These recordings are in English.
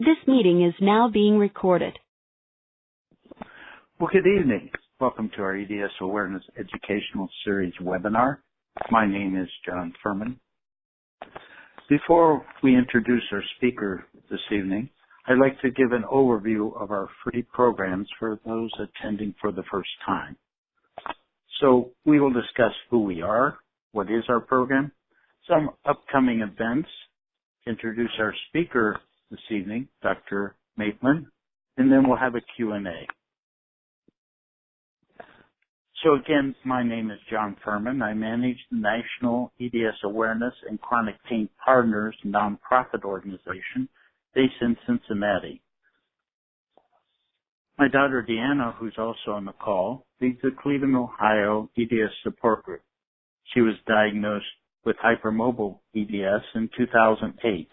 This meeting is now being recorded. Well, good evening. Welcome to our EDS Awareness Educational Series webinar. My name is John Furman. Before we introduce our speaker this evening, I'd like to give an overview of our free programs for those attending for the first time. So we will discuss who we are, what is our program, some upcoming events, introduce our speaker this evening, Dr. Maitland, and then we'll have a Q&A. So again, my name is John Furman. I manage the National EDS Awareness and Chronic Pain Partners nonprofit organization based in Cincinnati. My daughter Deanna, who's also on the call, leads the Cleveland, Ohio EDS support group. She was diagnosed with hypermobile EDS in 2008,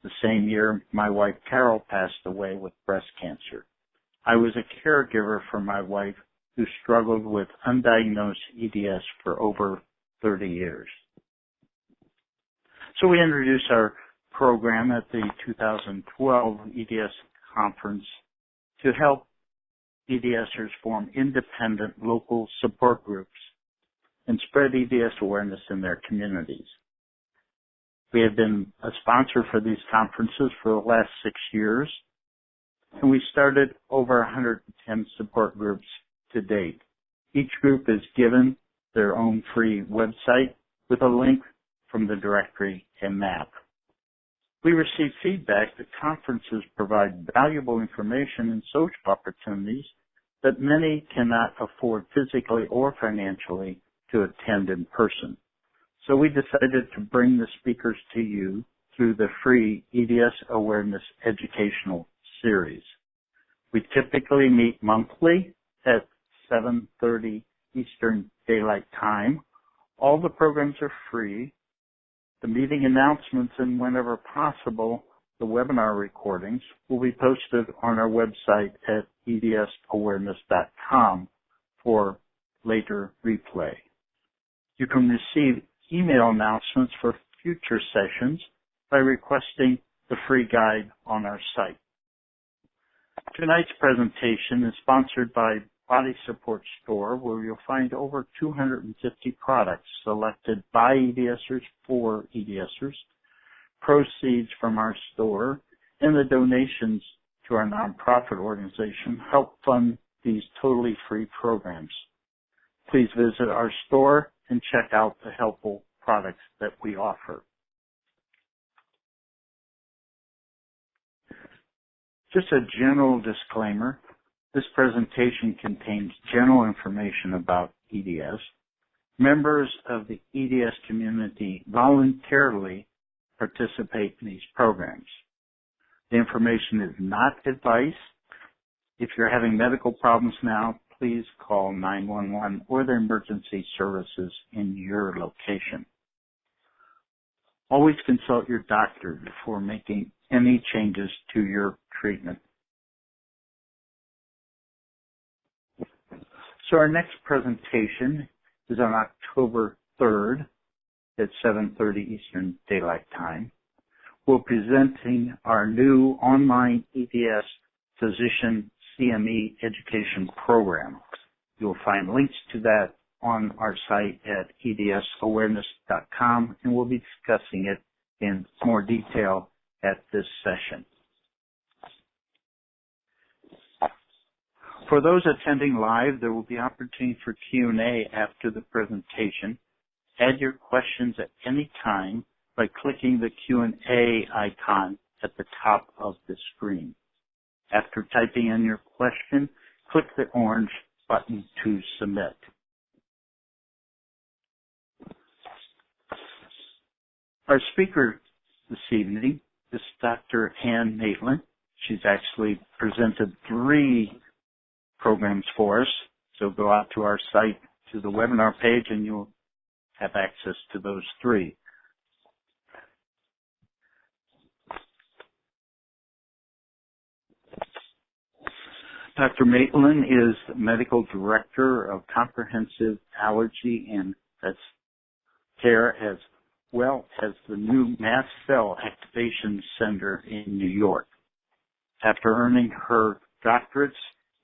the same year my wife Carol passed away with breast cancer. I was a caregiver for my wife who struggled with undiagnosed EDS for over 30 years. So we introduced our program at the 2012 EDS conference to help EDSers form independent local support groups and spread EDS awareness in their communities. We have been a sponsor for these conferences for the last 6 years, and we started over 110 support groups to date. Each group is given their own free website with a link from the directory and map. We receive feedback that conferences provide valuable information and social opportunities that many cannot afford physically or financially to attend in person. So we decided to bring the speakers to you through the free EDS Awareness Educational Series. We typically meet monthly at 7:30 Eastern Daylight Time. All the programs are free. The meeting announcements and whenever possible, the webinar recordings will be posted on our website at edsawareness.com for later replay. You can receive email announcements for future sessions by requesting the free guide on our site. Tonight's presentation is sponsored by Body Support Store, where you'll find over 250 products selected by EDSers for EDSers, proceeds from our store, and the donations to our nonprofit organization help fund these totally free programs. Please visit our store and check out the helpful products that we offer. Just a general disclaimer. This presentation contains general information about EDS. Members of the EDS community voluntarily participate in these programs. The information is not advice. If you're having medical problems now, please call 911 or the emergency services in your location. Always consult your doctor before making any changes to your treatment. So our next presentation is on October 3rd at 7:30 Eastern Daylight Time. We're presenting our new online EDS physician CME education program. You'll find links to that on our site at edsawareness.com, and we'll be discussing it in more detail at this session. For those attending live, there will be opportunity for Q&A after the presentation. Add your questions at any time by clicking the Q&A icon at the top of the screen. After typing in your question, click the orange button to submit. Our speaker this evening is Dr. Ann Maitland. She's actually presented 3 programs for us. So go out to our site to the webinar page and you'll have access to those 3. Dr. Maitland is Medical Director of Comprehensive Allergy and Care as well as the new Mast Cell Activation Center in New York. After earning her doctorates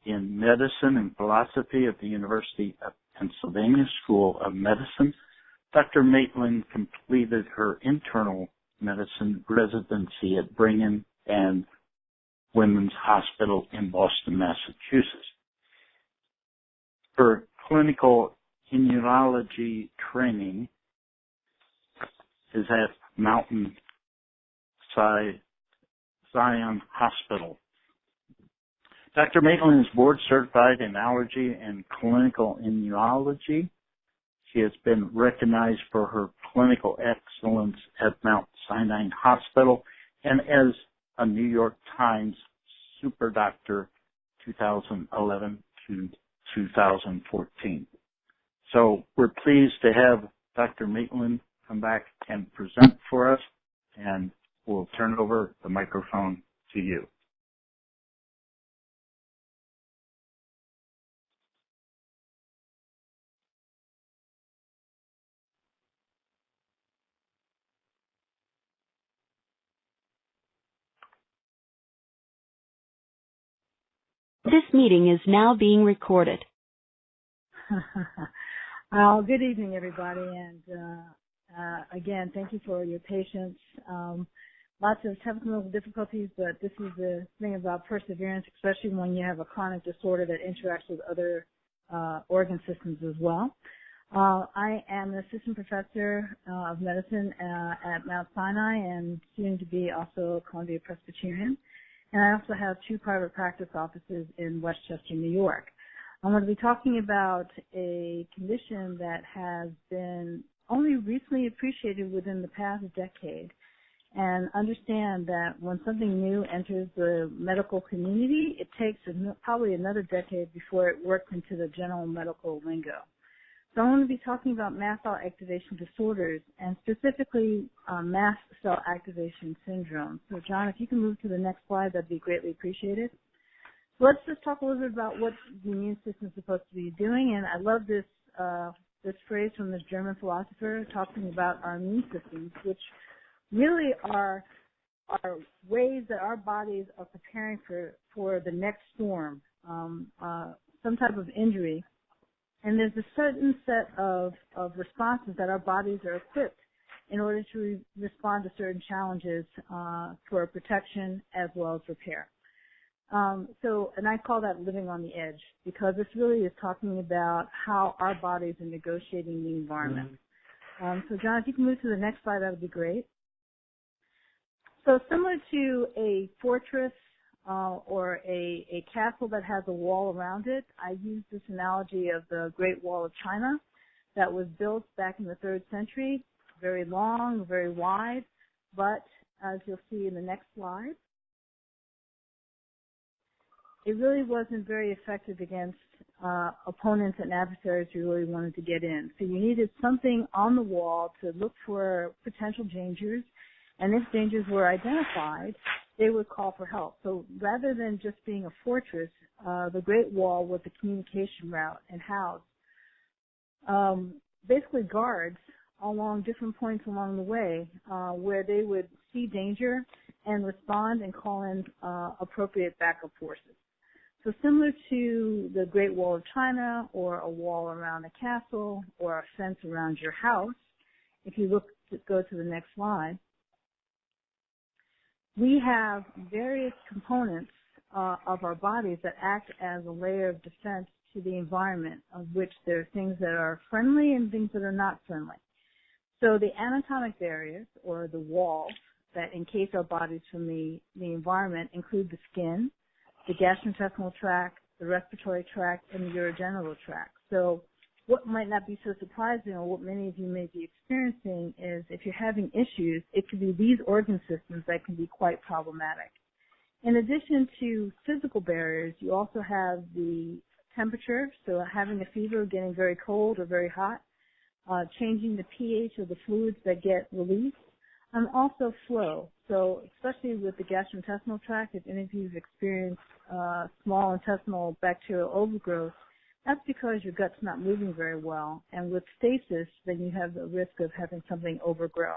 in medicine and philosophy at the University of Pennsylvania School of Medicine, Dr. Maitland completed her internal medicine residency at Brigham and Women's Hospital in Boston, Massachusetts. Her clinical immunology training is at Mountain Zion Hospital. Dr. Maitland is board certified in allergy and clinical immunology. She has been recognized for her clinical excellence at Mount Sinai Hospital and as a New York Times Super Doctor 2011 to 2014. So we're pleased to have Dr. Maitland come back and present for us, and we'll turn over the microphone to you. This meeting is now being recorded. Well, good evening, everybody, and again, thank you for your patience. Lots of technical difficulties, but this is the thing about perseverance, especially when you have a chronic disorder that interacts with other organ systems as well. I am an assistant professor of medicine at Mount Sinai and soon to be also Columbia Presbyterian. And I also have 2 private practice offices in Westchester, New York. I'm going to be talking about a condition that has been only recently appreciated within the past decade, and understand that when something new enters the medical community, it takes probably another decade before it works into the general medical lingo. So I'm going to be talking about mast cell activation disorders, and specifically mast cell activation syndrome. So John, if you can move to the next slide, that'd be greatly appreciated. So let's just talk a little bit about what the immune system is supposed to be doing. And I love this this phrase from this German philosopher talking about our immune systems, which really are ways that our bodies are preparing for the next storm, some type of injury. And there's a certain set of responses that our bodies are equipped in order to respond to certain challenges for protection as well as repair. And I call that living on the edge, because this really is talking about how our bodies are negotiating the environment. So John, if you can move to the next slide, that would be great. So similar to a fortress or a castle that has a wall around it, I use this analogy of the Great Wall of China that was built back in the 3rd century, very long, very wide, but as you'll see in the next slide, it really wasn't very effective against opponents and adversaries who really wanted to get in. So you needed something on the wall to look for potential dangers, and if dangers were identified, they would call for help. So rather than just being a fortress, the Great Wall was a communication route and housed basically guards along different points along the way where they would see danger and respond and call in appropriate backup forces. So similar to the Great Wall of China or a wall around a castle or a fence around your house, if you go to the next slide, we have various components of our bodies that act as a layer of defense to the environment, of which there are things that are friendly and things that are not friendly. So the anatomic barriers, or the walls, that encase our bodies from the environment include the skin, the gastrointestinal tract, the respiratory tract, and the urogenital tract. So what might not be so surprising, or what many of you may be experiencing, is if you're having issues, it could be these organ systems that can be quite problematic. In addition to physical barriers, you also have the temperature, so having a fever, getting very cold or very hot, changing the pH of the fluids that get released, and also flow. So especially with the gastrointestinal tract, if any of you have experienced small intestinal bacterial overgrowth, that's because your gut's not moving very well. And with stasis, then you have the risk of having something overgrow.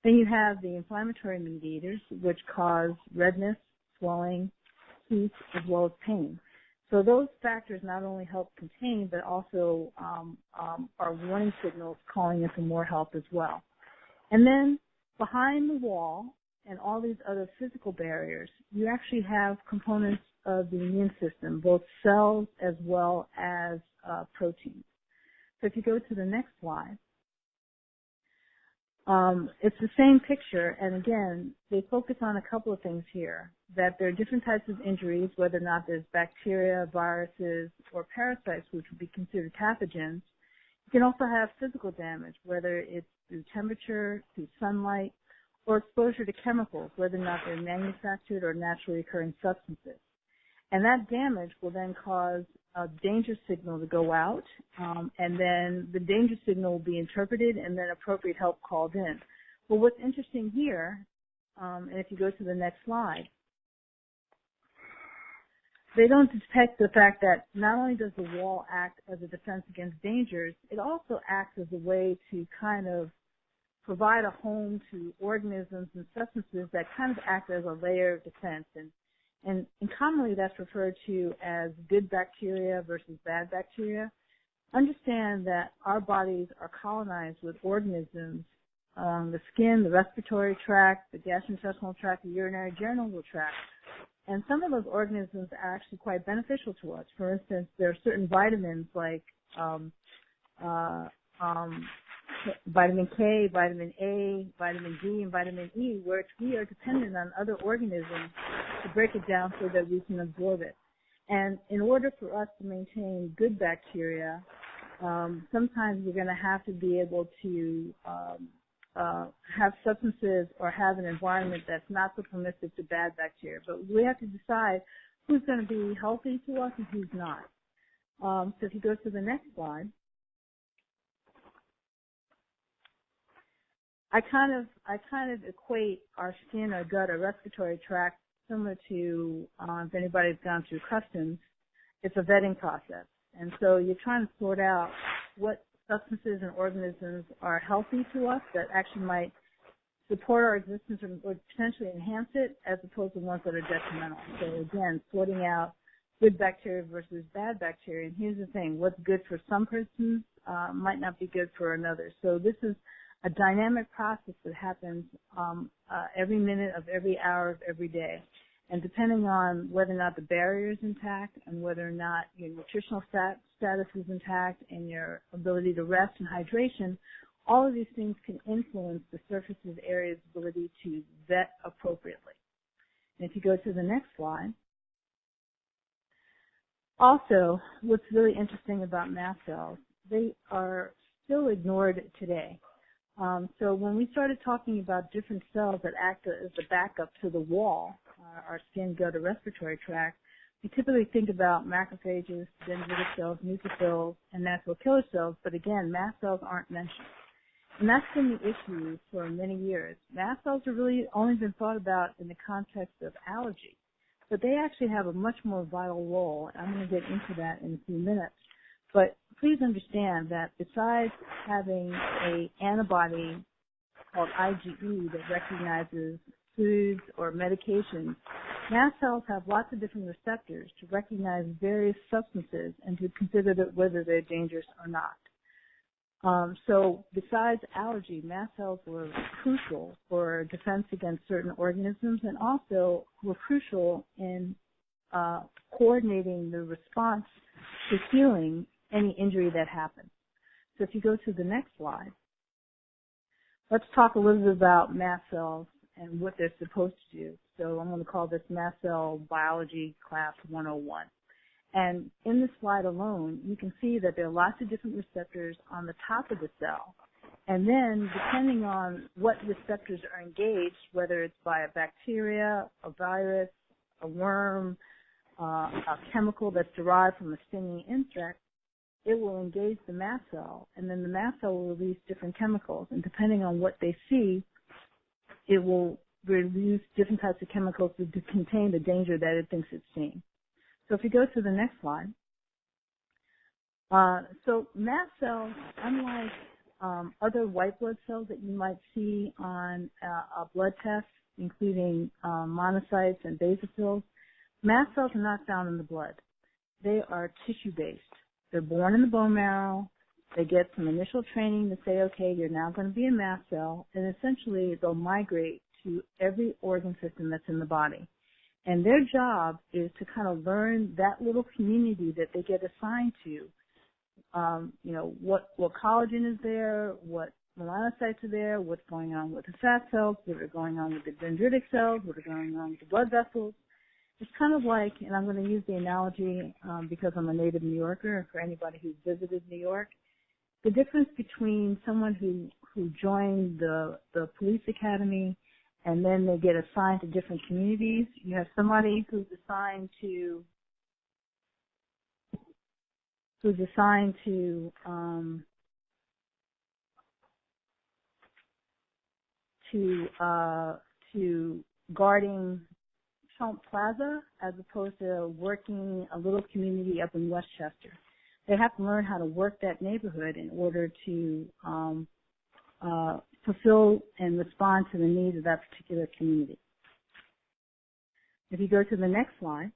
Then you have the inflammatory mediators, which cause redness, swelling, heat, as well as pain. So those factors not only help contain, but also are warning signals calling in for more help as well. And then behind the wall and all these other physical barriers, you actually have components of the immune system, both cells as well as proteins. So if you go to the next slide, it's the same picture, and again, they focus on a couple of things here, that there are different types of injuries, whether or not there's bacteria, viruses, or parasites, which would be considered pathogens. You can also have physical damage, whether it's through temperature, through sunlight, or exposure to chemicals, whether or not they're manufactured or naturally occurring substances. And that damage will then cause a danger signal to go out, and then the danger signal will be interpreted and then appropriate help called in. Well, what's interesting here, and if you go to the next slide, they don't detect the fact that not only does the wall act as a defense against dangers, it also acts as a way to kind of provide a home to organisms and substances that kind of act as a layer of defense. And commonly that's referred to as good bacteria versus bad bacteria. Understand that our bodies are colonized with organisms along the skin, the respiratory tract, the gastrointestinal tract, the urinary genital tract. And some of those organisms are actually quite beneficial to us. For instance, there are certain vitamins like vitamin K, vitamin A, vitamin D, and vitamin E, which we are dependent on other organisms to break it down so that we can absorb it. And in order for us to maintain good bacteria, sometimes we're going to have to be able to have substances or have an environment that's not so permissive to bad bacteria. But we have to decide who's going to be healthy to us and who's not. So if you go to the next slide, I kind of equate our skin, our gut, our respiratory tract similar to if anybody's gone through customs. It's a vetting process, and so you're trying to sort out what substances and organisms are healthy to us that actually might support our existence or potentially enhance it, as opposed to ones that are detrimental. So again, sorting out good bacteria versus bad bacteria. And here's the thing: what's good for some persons might not be good for another. So this is a dynamic process that happens every minute of every hour of every day. And depending on whether or not the barrier is intact and whether or not your nutritional status is intact and your ability to rest and hydration, all of these things can influence the surface's area's ability to vet appropriately. And if you go to the next slide, also what's really interesting about mast cells, they are still ignored today. So when we started talking about different cells that act as the backup to the wall, our skin, gut, or respiratory tract, we typically think about macrophages, dendritic cells, neutrophils, and natural killer cells, but again, mast cells aren't mentioned. And that's been the issue for many years. Mast cells have really only been thought about in the context of allergy, but they actually have a much more vital role. I'm going to get into that in a few minutes. But please understand that besides having an antibody called IgE that recognizes foods or medications, mast cells have lots of different receptors to recognize various substances and to consider whether they're dangerous or not. So besides allergy, mast cells were crucial for defense against certain organisms and also were crucial in coordinating the response to healing any injury that happens. So if you go to the next slide, let's talk a little bit about mast cells and what they're supposed to do. So I'm going to call this Mast Cell Biology Class 101. And in this slide alone, you can see that there are lots of different receptors on the top of the cell. And then depending on what receptors are engaged, whether it's by a bacteria, a virus, a worm, a chemical that's derived from a stinging insect, it will engage the mast cell, and then the mast cell will release different chemicals. And depending on what they see, it will release different types of chemicals to contain the danger that it thinks it's seeing. So if you go to the next slide, so mast cells, unlike other white blood cells that you might see on a blood test, including monocytes and basophils. Mast cells are not found in the blood. They are tissue-based. They're born in the bone marrow. They get some initial training to say, okay, you're now going to be a mast cell, and essentially they'll migrate to every organ system that's in the body. And their job is to kind of learn that little community that they get assigned to. What collagen is there, what melanocytes are there, what's going on with the fat cells, what are going on with the dendritic cells, what are going on with the blood vessels. It's kind of like, and I'm going to use the analogy because I'm a native New Yorker, and for anybody who's visited New York, the difference between someone who joined the police academy and then they get assigned to different communities. You have somebody who's assigned to guarding Trump Plaza as opposed to working a little community up in Westchester. They have to learn how to work that neighborhood in order to fulfill and respond to the needs of that particular community. If you go to the next slide.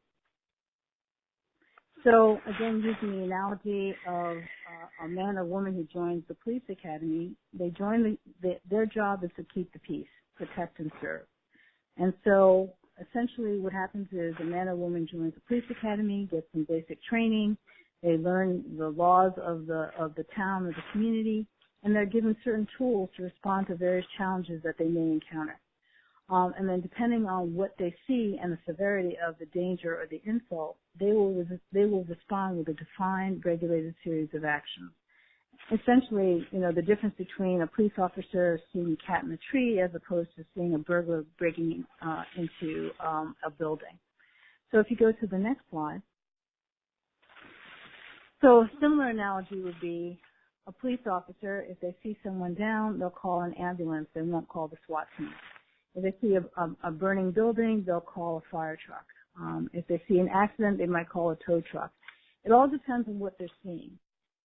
So again, using the analogy of a man or woman who joins the police academy, they join their job is to keep the peace, protect and serve. And so essentially what happens is a man or woman joins the police academy, gets some basic training, they learn the laws of the town or the community, and they're given certain tools to respond to various challenges that they may encounter. And then depending on what they see and the severity of the danger or the insult, they will respond with a defined, regulated series of actions. Essentially, the difference between a police officer seeing a cat in a tree as opposed to seeing a burglar breaking into a building. So if you go to the next slide. So a similar analogy would be a police officer, if they see someone down, they'll call an ambulance. They won't call the SWAT team. If they see a burning building, they'll call a fire truck. If they see an accident, they might call a tow truck. It all depends on what they're seeing.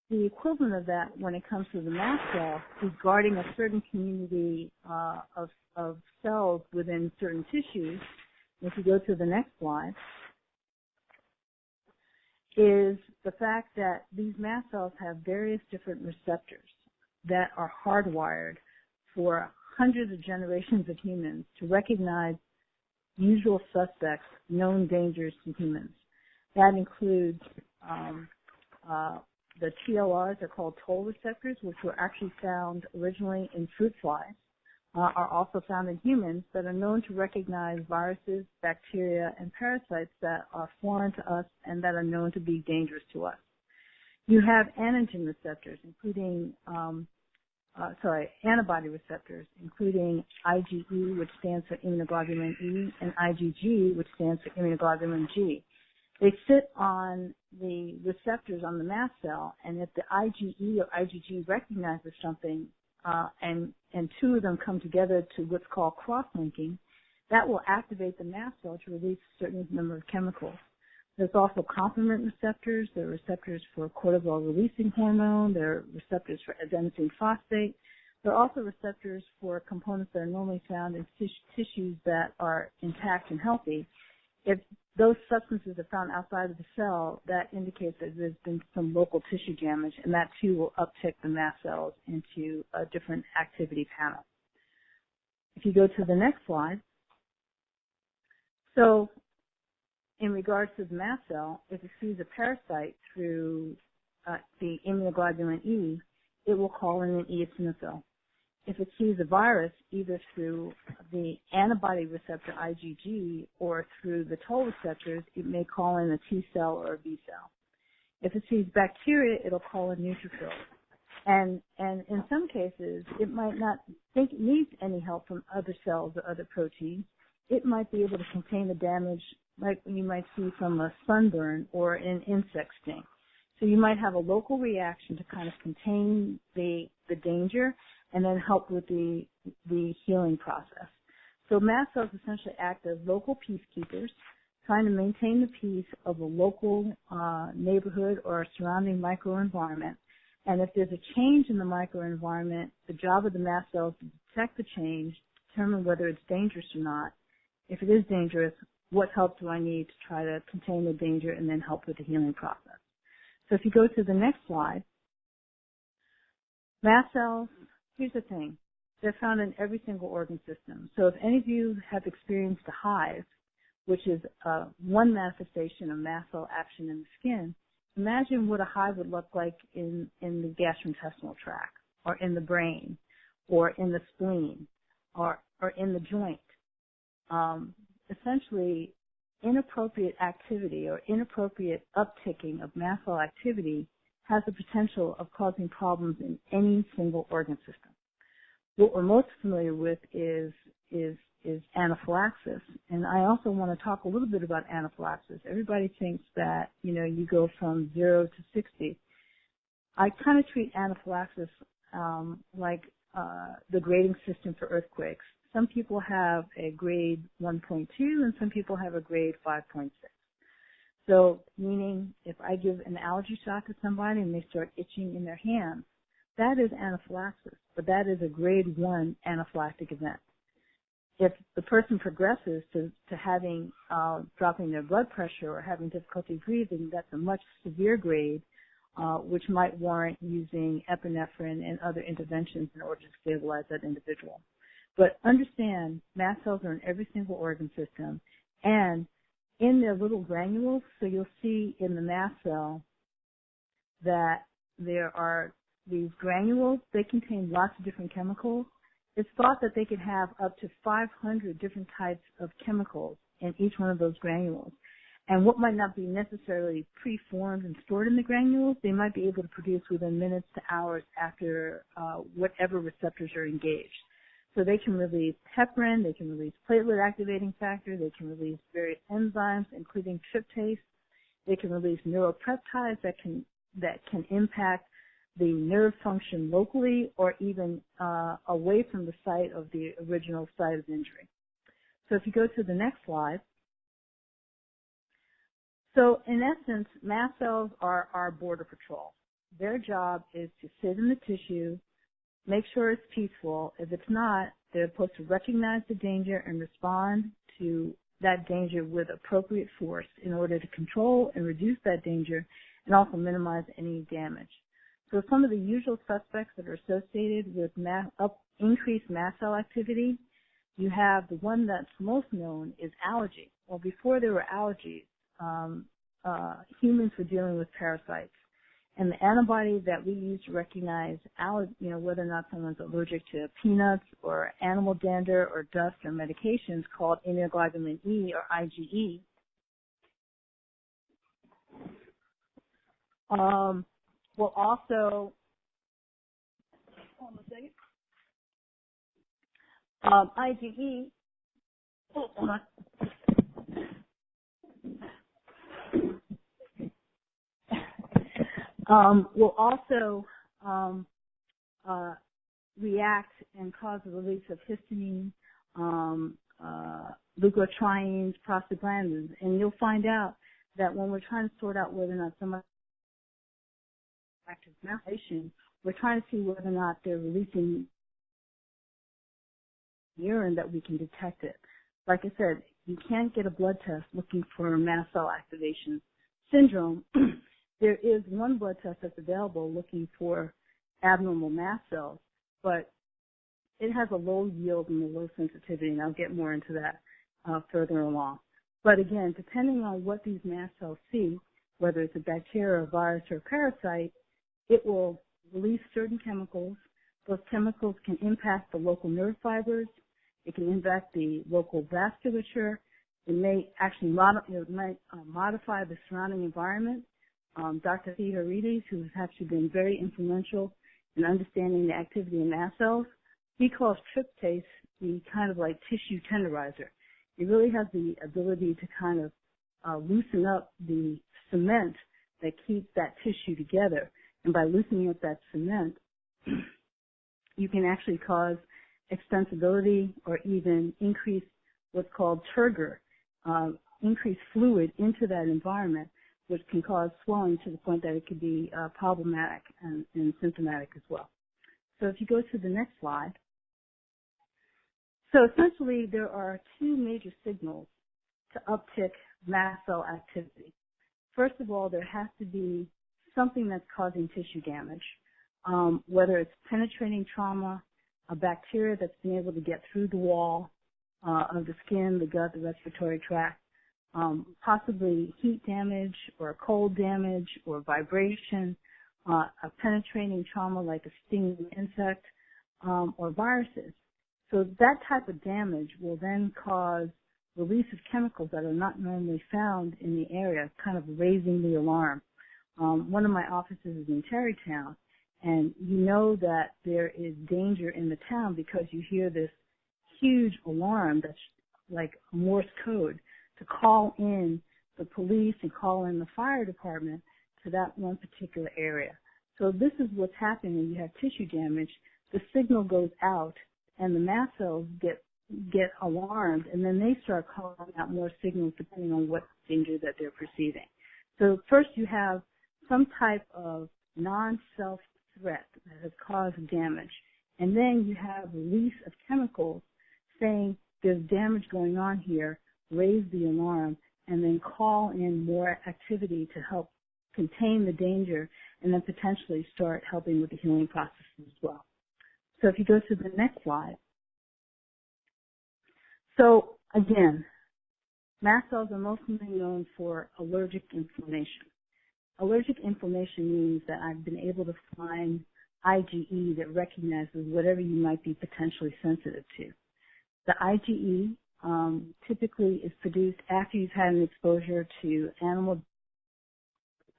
The equivalent of that when it comes to the mast cell is guarding a certain community of cells within certain tissues. If you go to the next slide, is the fact that these mast cells have various different receptors that are hardwired for hundreds of generations of humans to recognize usual suspects, known dangers to humans. That includes the TLRs, they're called toll receptors, which were actually found originally in fruit flies, are also found in humans that are known to recognize viruses, bacteria, and parasites that are foreign to us and that are known to be dangerous to us. You have antigen receptors, including antibody receptors, including IgE, which stands for immunoglobulin E, and IgG, which stands for immunoglobulin G. They sit on the receptors on the mast cell, and if the IgE or IgG recognizes something, and two of them come together to what's called cross-linking, that will activate the mast cell to release a certain number of chemicals. There's also complement receptors. There are receptors for cortisol-releasing hormone. There are receptors for adenosine phosphate. There are also receptors for components that are normally found in tissues that are intact and healthy. If those substances are found outside of the cell, that indicates that there's been some local tissue damage, and that too will uptick the mast cells into a different activity panel. If you go to the next slide. So in regards to the mast cell, if it sees a parasite through the immunoglobulin E, it will call in an eosinophil. If it sees a virus, either through the antibody receptor IgG or through the toll receptors, it may call in a T cell or a B cell. If it sees bacteria, it'll call in neutrophils. And in some cases, it might not think it needs any help from other cells or other proteins. It might be able to contain the damage like you might see from a sunburn or an insect sting. So you might have a local reaction to kind of contain the danger and then help with the healing process. So mast cells essentially act as local peacekeepers, trying to maintain the peace of a local neighborhood or a surrounding microenvironment. And if there's a change in the microenvironment, the job of the mast cells is to detect the change, determine whether it's dangerous or not. If it is dangerous, what help do I need to try to contain the danger and then help with the healing process? So if you go to the next slide, mast cells, here's the thing. They're found in every single organ system. So if any of you have experienced a hive, which is one manifestation of mast cell action in the skin, imagine what a hive would look like in the gastrointestinal tract, or in the brain, or in the spleen, or in the joint. Essentially, inappropriate activity or inappropriate upticking of mast cell activity has the potential of causing problems in any single organ system. What we're most familiar with is anaphylaxis, and I also want to talk a little bit about anaphylaxis. Everybody thinks that, you go from 0 to 60. I kind of treat anaphylaxis like the grading system for earthquakes. Some people have a grade 1.2 and some people have a grade 5.6. So, meaning if I give an allergy shot to somebody and they start itching in their hands, that is anaphylaxis, but that is a grade 1 anaphylactic event. If the person progresses to having dropping their blood pressure or having difficulty breathing, that's a much severe grade, which might warrant using epinephrine and other interventions in order to stabilize that individual. But understand, mast cells are in every single organ system, and in their little granules, so you'll see in the mast cell that there are these granules. They contain lots of different chemicals. It's thought that they could have up to 500 different types of chemicals in each one of those granules. And what might not be necessarily preformed and stored in the granules, they might be able to produce within minutes to hours after whatever receptors are engaged. So they can release heparin, they can release platelet activating factor, they can release various enzymes, including tryptase. They can release neuropeptides that can impact the nerve function locally or even away from the site of the original site of injury. So if you go to the next slide. So in essence, mast cells are our border patrol. Their job is to sit in the tissue, make sure it's peaceful. If it's not, they're supposed to recognize the danger and respond to that danger with appropriate force in order to control and reduce that danger and also minimize any damage. So some of the usual suspects that are associated with increased mast cell activity, you have the one that's most known is allergy. Well, before there were allergies, humans were dealing with parasites. And the antibody that we use to recognize whether or not someone's allergic to peanuts or animal dander or dust or medications called immunoglobulin E or IgE. Will also, hold on a second. IgE, hold on. Will also react and cause the release of histamine, leukotrienes, prostaglandins, and you'll find out that when we're trying to sort out whether or not someone has active malformation, we're trying to see whether or not they're releasing urine that we can detect it. Like I said, you can't get a blood test looking for mast cell activation syndrome. There is one blood test that's available looking for abnormal mast cells, but it has a low yield and a low sensitivity, and I'll get more into that further along. But again, depending on what these mast cells see, whether it's a bacteria, a virus, or a parasite, it will release certain chemicals. Those chemicals can impact the local nerve fibers. It can impact the local vasculature. It may actually modify the surrounding environment. Dr. Theodorides, who has actually been very influential in understanding the activity of mast cells, he calls tryptase the kind of like tissue tenderizer. It really has the ability to kind of loosen up the cement that keeps that tissue together. And by loosening up that cement, you can actually cause extensibility or even increase what's called turgor, increase fluid into that environment, which can cause swelling to the point that it could be problematic and symptomatic as well. So if you go to the next slide. So essentially, there are two major signals to uptick mast cell activity. First of all, there has to be something that's causing tissue damage, whether it's penetrating trauma, a bacteria that's been able to get through the wall of the skin, the gut, the respiratory tract, possibly heat damage or cold damage or vibration, a penetrating trauma like a stinging insect, or viruses. So that type of damage will then cause release of chemicals that are not normally found in the area, kind of raising the alarm. One of my offices is in Tarrytown, and you know that there is danger in the town because you hear this huge alarm that's like Morse code to call in the police and call in the fire department to that one particular area. So this is what's happening when you have tissue damage. The signal goes out and the mast cells get alarmed, and then they start calling out more signals depending on what danger that they're perceiving. So first you have some type of nonself threat that has caused damage, and then you have release of chemicals saying there's damage going on here, raise the alarm, and then call in more activity to help contain the danger, and then potentially start helping with the healing process as well. So if you go to the next slide. So again, mast cells are mostly known for allergic inflammation. Allergic inflammation means that I've been able to find IgE that recognizes whatever you might be potentially sensitive to. The IgE typically is produced after you've had an exposure to animal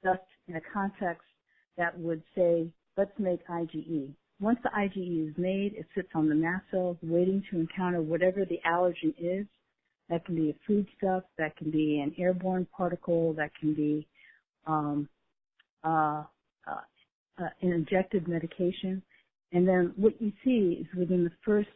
dust in a context that would say, let's make IgE. Once the IgE is made, it sits on the mast cells waiting to encounter whatever the allergen is. That can be a foodstuff, that can be an airborne particle, that can be an injected medication. And then what you see is within the first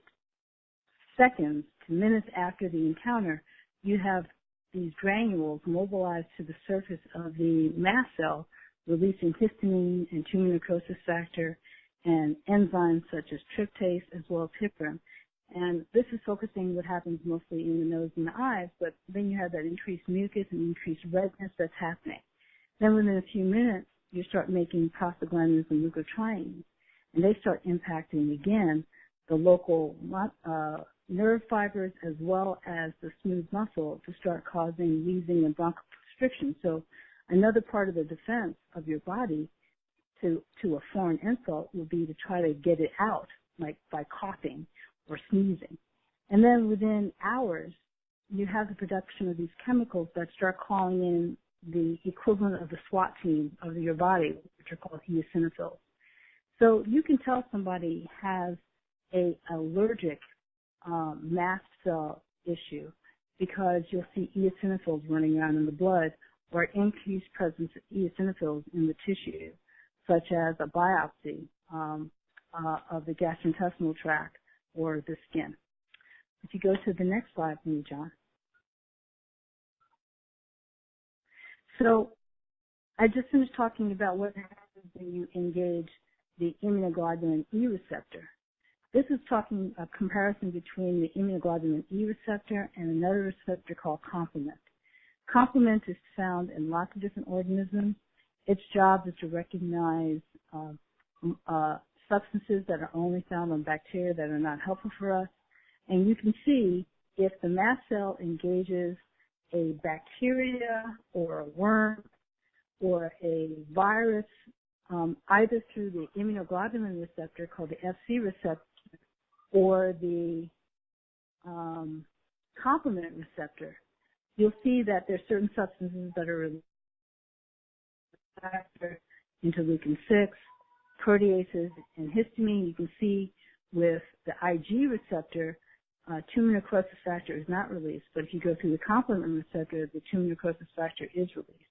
seconds to minutes after the encounter, you have these granules mobilized to the surface of the mast cell, releasing histamine and tumor necrosis factor and enzymes such as tryptase as well as heparin. And this is focusing what happens mostly in the nose and the eyes, but then you have that increased mucus and increased redness that's happening. Then within a few minutes, you start making prostaglandins and leukotrienes, and they start impacting again the local nerve fibers as well as the smooth muscle to start causing wheezing and bronchoconstriction. So another part of the defense of your body to a foreign insult would be to try to get it out, like by coughing or sneezing. And then within hours, you have the production of these chemicals that start calling in the equivalent of the SWAT team of your body, which are called eosinophils. So you can tell somebody has an allergic mast cell issue because you'll see eosinophils running around in the blood or increased presence of eosinophils in the tissue, such as a biopsy of the gastrointestinal tract or the skin. If you go to the next slide, please, John. So I just finished talking about what happens when you engage the immunoglobulin E receptor. This is talking a comparison between the immunoglobulin E receptor and another receptor called complement. Complement is found in lots of different organisms. Its job is to recognize substances that are only found on bacteria that are not helpful for us. And you can see if the mast cell engages a bacteria or a worm or a virus, either through the immunoglobulin receptor called the FC receptor or the complement receptor, you'll see that there's certain substances that are released, interleukin-6, proteases, and histamine. You can see with the IG receptor, tumor necrosis factor is not released, but if you go through the complement receptor, the tumor necrosis factor is released.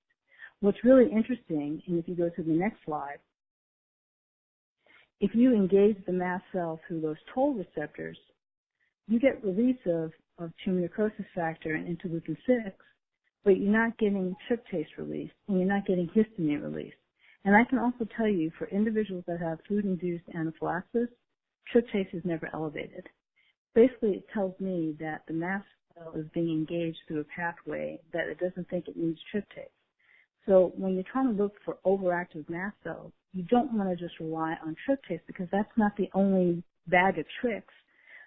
What's really interesting, and if you go to the next slide, if you engage the mast cell through those toll receptors, you get release of tumor necrosis factor and interleukin-6, but you're not getting tryptase released, and you're not getting histamine released. And I can also tell you, for individuals that have food-induced anaphylaxis, tryptase is never elevated. basically it tells me that the mast cell is being engaged through a pathway that it doesn't think it needs tryptase. So when you're trying to look for overactive mast cells, you don't want to just rely on tryptase because that's not the only bag of tricks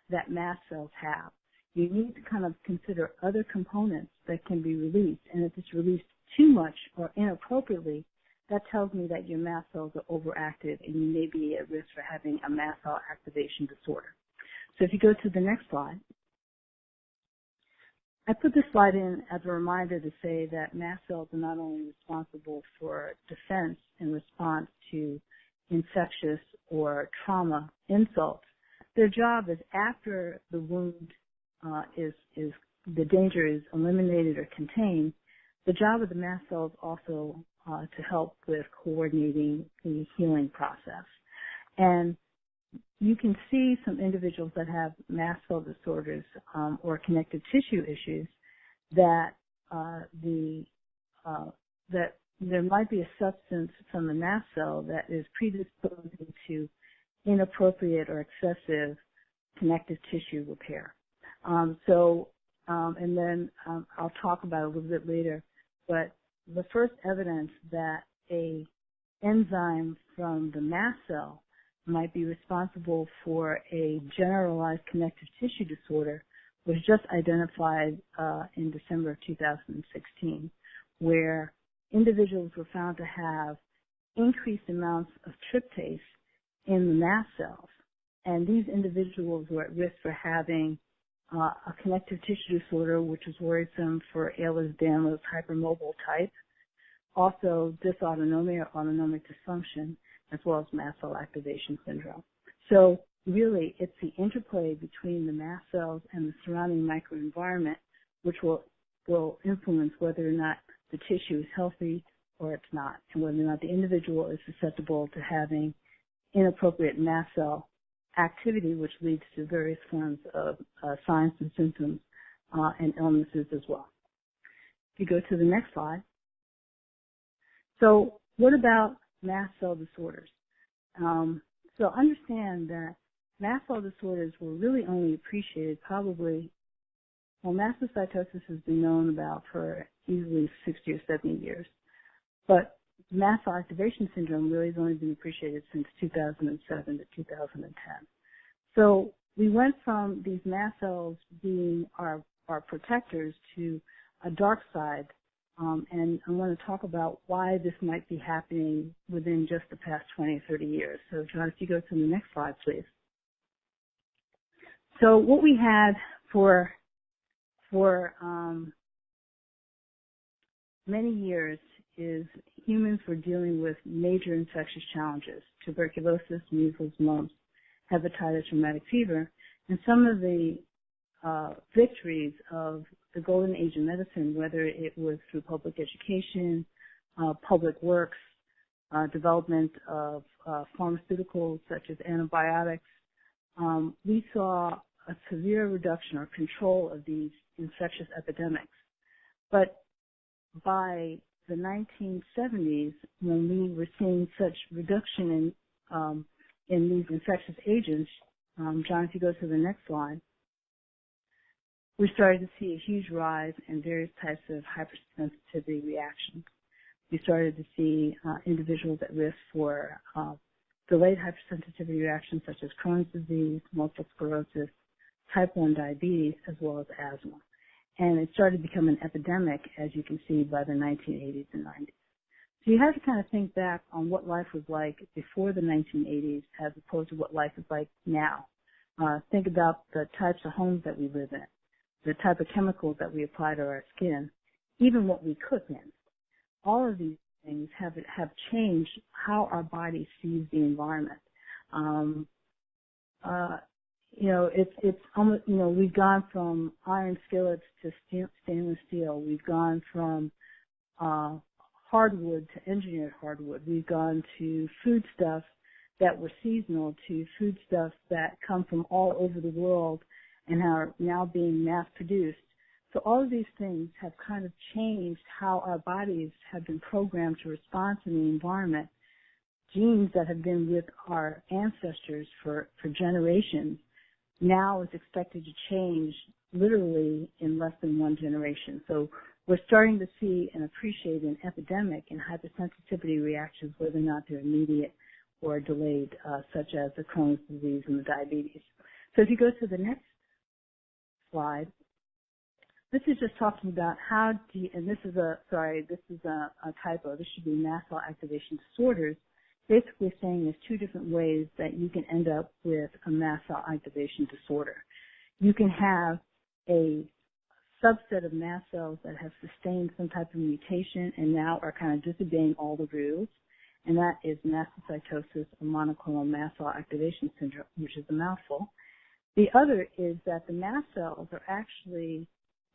that mast cells have. You need to kind of consider other components that can be released, and if it's released too much or inappropriately, that tells me that your mast cells are overactive and you may be at risk for having a mast cell activation disorder. So if you go to the next slide, I put this slide in as a reminder to say that mast cells are not only responsible for defense in response to infectious or trauma insults. Their job is after the wound is the danger is eliminated or contained. The job of the mast cells also to help with coordinating the healing process. And you can see some individuals that have mast cell disorders or connective tissue issues that that there might be a substance from the mast cell that is predisposing to inappropriate or excessive connective tissue repair. And then I'll talk about it a little bit later, but the first evidence that a enzyme from the mast cell might be responsible for a generalized connective tissue disorder was just identified in December of 2016, where individuals were found to have increased amounts of tryptase in the mast cells. And these individuals were at risk for having a connective tissue disorder, which is worrisome for Ehlers-Danlos hypermobile type, also dysautonomia or autonomic dysfunction, as well as mast cell activation syndrome. So really, it's the interplay between the mast cells and the surrounding microenvironment which will influence whether or not the tissue is healthy or it's not, and whether or not the individual is susceptible to having inappropriate mast cell activity, which leads to various forms of signs and symptoms and illnesses as well. If you go to the next slide. So what about mast cell disorders? So understand that mast cell disorders were really only appreciated probably, well, mastocytosis has been known about for easily 60 or 70 years. But mast cell activation syndrome really has only been appreciated since 2007 to 2010. So we went from these mast cells being our protectors to a dark side, and I want to talk about why this might be happening within just the past 20 or 30 years. So John, if you go to the next slide, please. So what we had for many years is humans were dealing with major infectious challenges: tuberculosis, measles, mumps, hepatitis, rheumatic fever, and some of the victories of the golden age of medicine, whether it was through public education, public works, development of pharmaceuticals such as antibiotics, we saw a severe reduction or control of these infectious epidemics. But by the 1970s, when we were seeing such reduction in these infectious agents, John, if you go to the next slide, we started to see a huge rise in various types of hypersensitivity reactions. We started to see individuals at risk for delayed hypersensitivity reactions such as Crohn's disease, multiple sclerosis, type 1 diabetes, as well as asthma. And it started to become an epidemic, as you can see, by the 1980s and 90s. So you have to kind of think back on what life was like before the 1980s as opposed to what life is like now. Think about the types of homes that we live in, the type of chemicals that we apply to our skin, even what we cook in. All of these things have changed how our body sees the environment. It's almost, we've gone from iron skillets to stainless steel. We've gone from hardwood to engineered hardwood. We've gone to foodstuffs that were seasonal to foodstuffs that come from all over the world and are now being mass produced. So all of these things have kind of changed how our bodies have been programmed to respond to the environment. Genes that have been with our ancestors for generations now is expected to change literally in less than one generation. So we're starting to see and appreciate an epidemic in hypersensitivity reactions, whether or not they're immediate or delayed, such as the Crohn's disease and the diabetes. So if you go to the next slide, this is just talking about how do you, and this is a typo. This should be mast cell activation disorders. Basically saying there's two different ways that you can end up with a mast cell activation disorder. You can have a subset of mast cells that have sustained some type of mutation and now are kind of disobeying all the rules, and that is mastocytosis or monoclonal mast cell activation syndrome, which is a mouthful. The other is that the mast cells are actually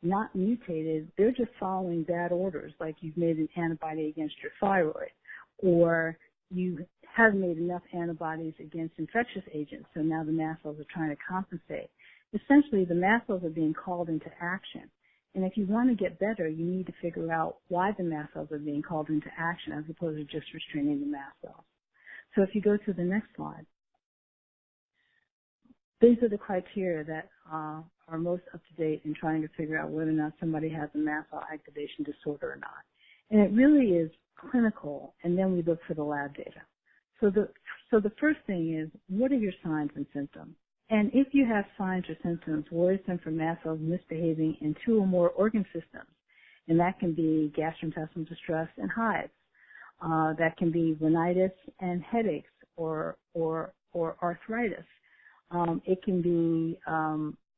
not mutated. They're just following bad orders, like you've made an antibody against your thyroid, or you haven't made enough antibodies against infectious agents, so now the mast cells are trying to compensate. Essentially, the mast cells are being called into action. And if you want to get better, you need to figure out why the mast cells are being called into action as opposed to just restraining the mast cells. So if you go to the next slide, these are the criteria that are most up to date in trying to figure out whether or not somebody has a mast cell activation disorder or not. And it really is clinical, and then we look for the lab data. So the first thing is, what are your signs and symptoms? And if you have signs or symptoms worrisome from mast cells misbehaving in two or more organ systems, and that can be gastrointestinal distress and hives, that can be rhinitis and headaches or arthritis. It can be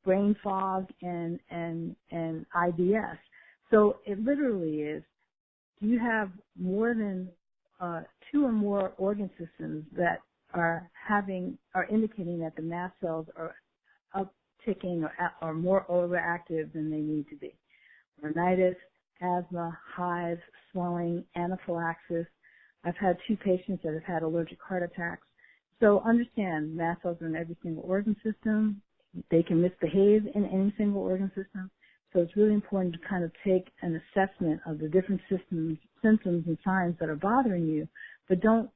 brain fog and IBS. So it literally is, do you have more than two or more organ systems that are indicating that the mast cells are upticking or more overactive than they need to be? Rhinitis, asthma, hives, swelling, anaphylaxis. I've had 2 patients that have had allergic heart attacks. So understand, mast cells are in every single organ system. They can misbehave in any single organ system. So it's really important to kind of take an assessment of the different symptoms and signs that are bothering you, but don't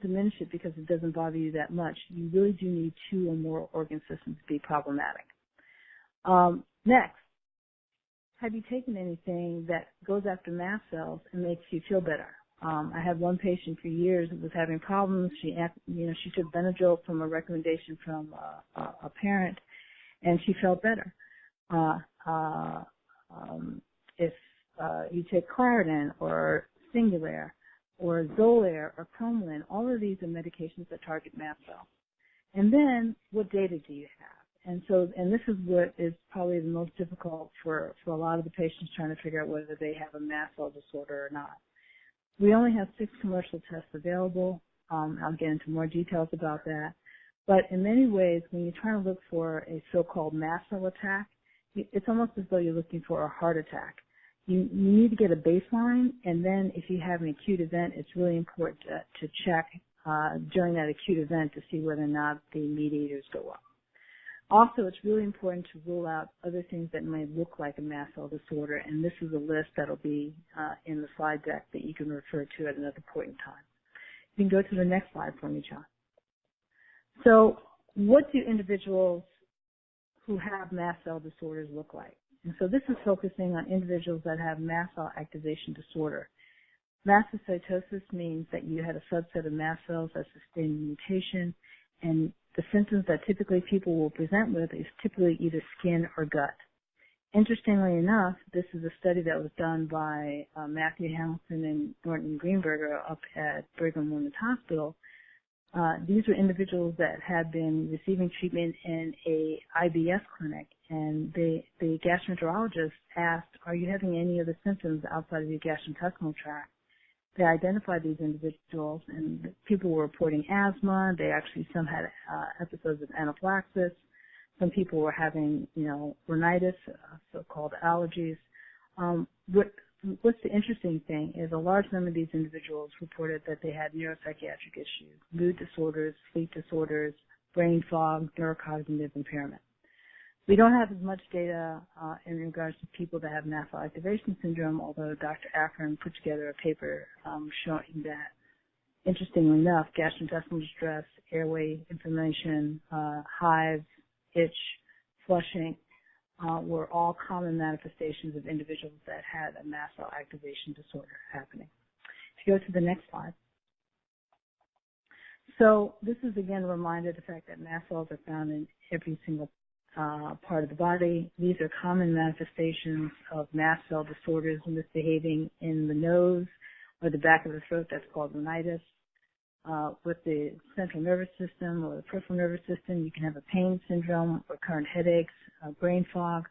diminish it because it doesn't bother you that much. You really do need 2 or more organ systems to be problematic. Next, have you taken anything that goes after mast cells and makes you feel better? I had one patient for years who was having problems. She took Benadryl from a recommendation from a parent, and she felt better. If you take Claritin or Singulair or Xolair or Cromolyn, all of these are medications that target mast cells. And then, what data do you have? And this is what is probably the most difficult for a lot of the patients trying to figure out whether they have a mast cell disorder or not. We only have 6 commercial tests available. I'll get into more details about that. But in many ways, when you're trying to look for a so-called mast cell attack, it's almost as though you're looking for a heart attack. You need to get a baseline, and then if you have an acute event, it's really important to check during that acute event to see whether or not the mediators go up. Also, it's really important to rule out other things that may look like a mast cell disorder, and this is a list that will be in the slide deck that you can refer to at another point in time. You can go to the next slide for me, John. So what do individuals who have mast cell disorders look like? And so this is focusing on individuals that have mast cell activation disorder. Mastocytosis means that you had a subset of mast cells that sustained a mutation, and the symptoms that typically people will present with is typically either skin or gut. Interestingly enough, this is a study that was done by Matthew Hamilton and Norton Greenberger up at Brigham and Women's Hospital. These were individuals that had been receiving treatment in a IBS clinic, and the gastroenterologist asked, are you having any other symptoms outside of your gastrointestinal tract? They identified these individuals, and people were reporting asthma. Some had episodes of anaphylaxis. Some people were having, rhinitis, so-called allergies. What's the interesting thing is a large number of these individuals reported that they had neuropsychiatric issues, mood disorders, sleep disorders, brain fog, neurocognitive impairment. We don't have as much data in regards to people that have mast cell activation syndrome, although Dr. Akron put together a paper showing that, interestingly enough, gastrointestinal distress, airway inflammation, hives, itch, flushing, were all common manifestations of individuals that had a mast cell activation disorder happening. If you go to the next slide. So this is again a reminder of the fact that mast cells are found in every single part of the body. These are common manifestations of mast cell disorders misbehaving in the nose or the back of the throat. That's called rhinitis. With the central nervous system or the peripheral nervous system, you can have a pain syndrome, recurrent headaches, brain fog.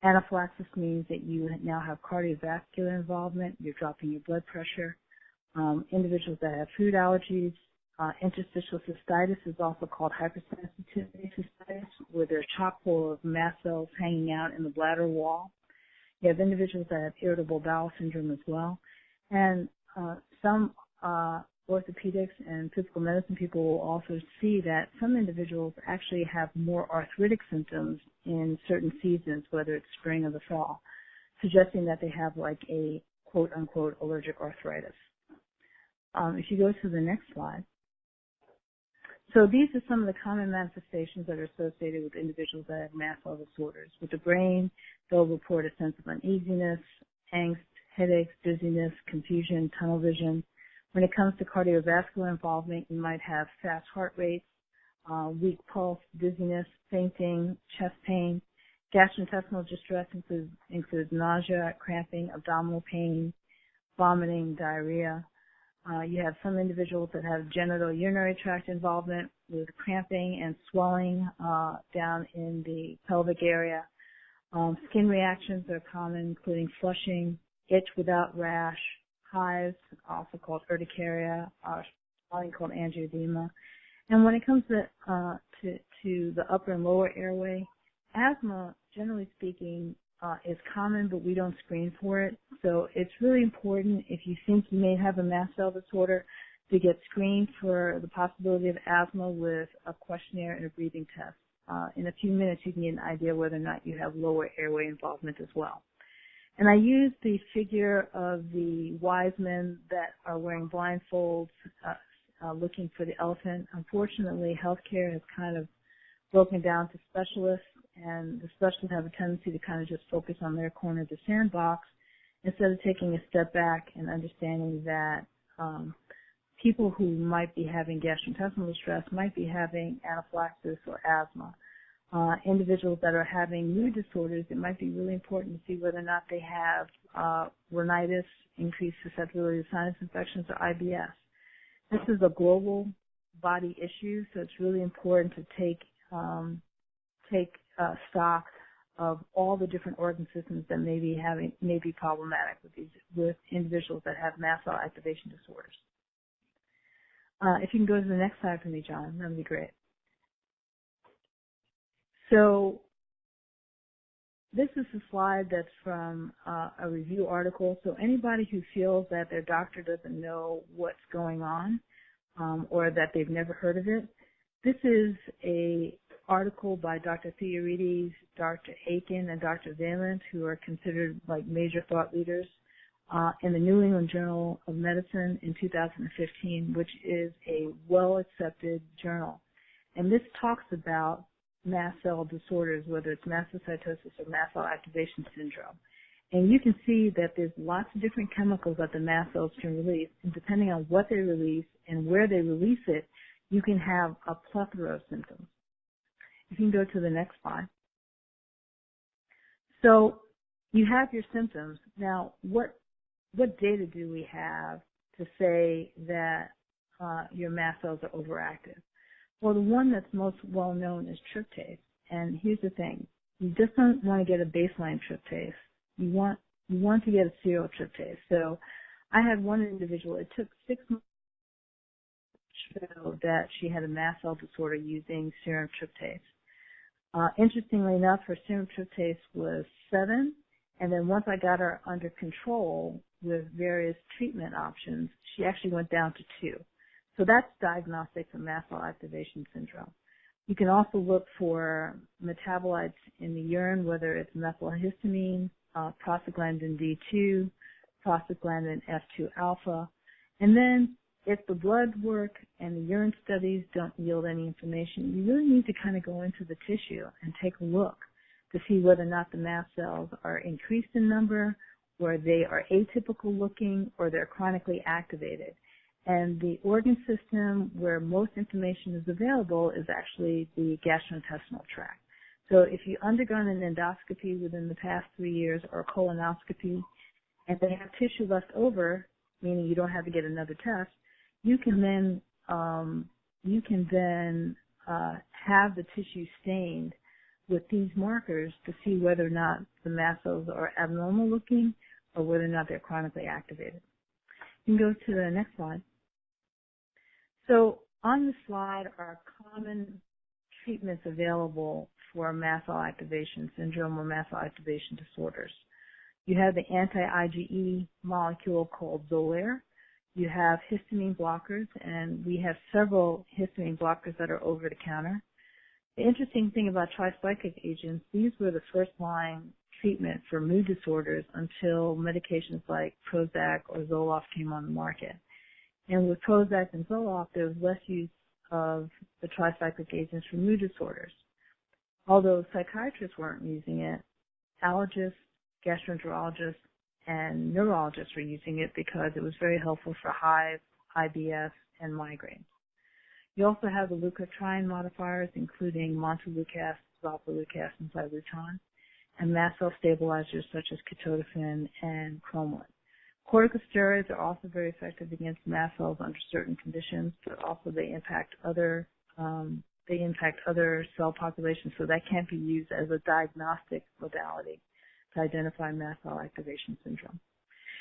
Anaphylaxis means that you now have cardiovascular involvement. You're dropping your blood pressure. Individuals that have food allergies. Interstitial cystitis is also called hypersensitivity cystitis, where there's chock full of mast cells hanging out in the bladder wall. You have individuals that have irritable bowel syndrome as well. And some orthopedics and physical medicine people will also see that some individuals actually have more arthritic symptoms in certain seasons, whether it's spring or the fall, suggesting that they have like a quote-unquote allergic arthritis. If you go to the next slide. So these are some of the common manifestations that are associated with individuals that have mast cell disorders. With the brain, they'll report a sense of uneasiness, angst, headaches, dizziness, confusion, tunnel vision. When it comes to cardiovascular involvement, you might have fast heart rates, weak pulse, dizziness, fainting, chest pain. Gastrointestinal distress includes nausea, cramping, abdominal pain, vomiting, diarrhea. You have some individuals that have genital urinary tract involvement with cramping and swelling down in the pelvic area. Skin reactions are common, including flushing, itch without rash, hives, also called urticaria, or something called angioedema. And when it comes to the upper and lower airway, asthma, generally speaking, is common, but we don't screen for it. So it's really important, if you think you may have a mast cell disorder, to get screened for the possibility of asthma with a questionnaire and a breathing test. In a few minutes, you can get an idea whether or not you have lower airway involvement as well. And I use the figure of the wise men that are wearing blindfolds, looking for the elephant. Unfortunately, healthcare has kind of broken down to specialists, and the specialists have a tendency to kind of just focus on their corner of the sandbox instead of taking a step back and understanding that people who might be having gastrointestinal distress might be having anaphylaxis or asthma. Individuals that are having mood disorders, it might be really important to see whether or not they have rhinitis, increased susceptibility to sinus infections, or IBS. This is a global body issue, so it's really important to take stock of all the different organ systems that may be problematic with individuals that have mast cell activation disorders. If you can go to the next slide for me, John, that would be great. So this is a slide that's from a review article. So anybody who feels that their doctor doesn't know what's going on or that they've never heard of it, this is a article by Dr. Theorides, Dr. Aiken, and Dr. Maitland, who are considered like major thought leaders in the New England Journal of Medicine in 2015, which is a well-accepted journal. And this talks about mast cell disorders, whether it's mastocytosis or mast cell activation syndrome. And you can see that there's lots of different chemicals that the mast cells can release, and depending on what they release and where they release it, you can have a plethora of symptoms. If you can go to the next slide. So you have your symptoms. Now, what data do we have to say that your mast cells are overactive? Well, the one that's most well known is tryptase. And here's the thing: you just don't want to get a baseline tryptase. You want to get a serial tryptase. So I had one individual. It took 6 months to show that she had a mast cell disorder using serum tryptase. Interestingly enough, her serum tryptase was 7, and then once I got her under control with various treatment options, she actually went down to 2. So that's diagnostic for mast cell activation syndrome. You can also look for metabolites in the urine, whether it's methylhistamine, prostaglandin D2, prostaglandin F2 alpha, and then if the blood work and the urine studies don't yield any information, you really need to kind of go into the tissue and take a look to see whether or not the mast cells are increased in number, or they are atypical looking, or they're chronically activated. And the organ system where most information is available is actually the gastrointestinal tract. So if you've undergone an endoscopy within the past 3 years or a colonoscopy, and they have tissue left over, meaning you don't have to get another test, you can then have the tissue stained with these markers to see whether or not the mast cells are abnormal looking or whether or not they're chronically activated. You can go to the next slide. So on the slide are common treatments available for mast cell activation syndrome or mast cell activation disorders. You have the anti-IgE molecule called Xolair. You have histamine blockers, and we have several histamine blockers that are over the counter. The interesting thing about tricyclic agents, these were the first line treatment for mood disorders until medications like Prozac or Zoloft came on the market. And with Prozac and Zoloft, there was less use of the tricyclic agents for mood disorders. Although psychiatrists weren't using it, allergists, gastroenterologists, and neurologists were using it because it was very helpful for hives, IBS, and migraines. You also have the leukotriene modifiers, including montelukast, zolpidem, and xylitol, and mast cell stabilizers such as ketotifen and cromolyn. Corticosteroids are also very effective against mast cells under certain conditions, but also they impact other cell populations, so that can't be used as a diagnostic modality to identify mast cell activation syndrome.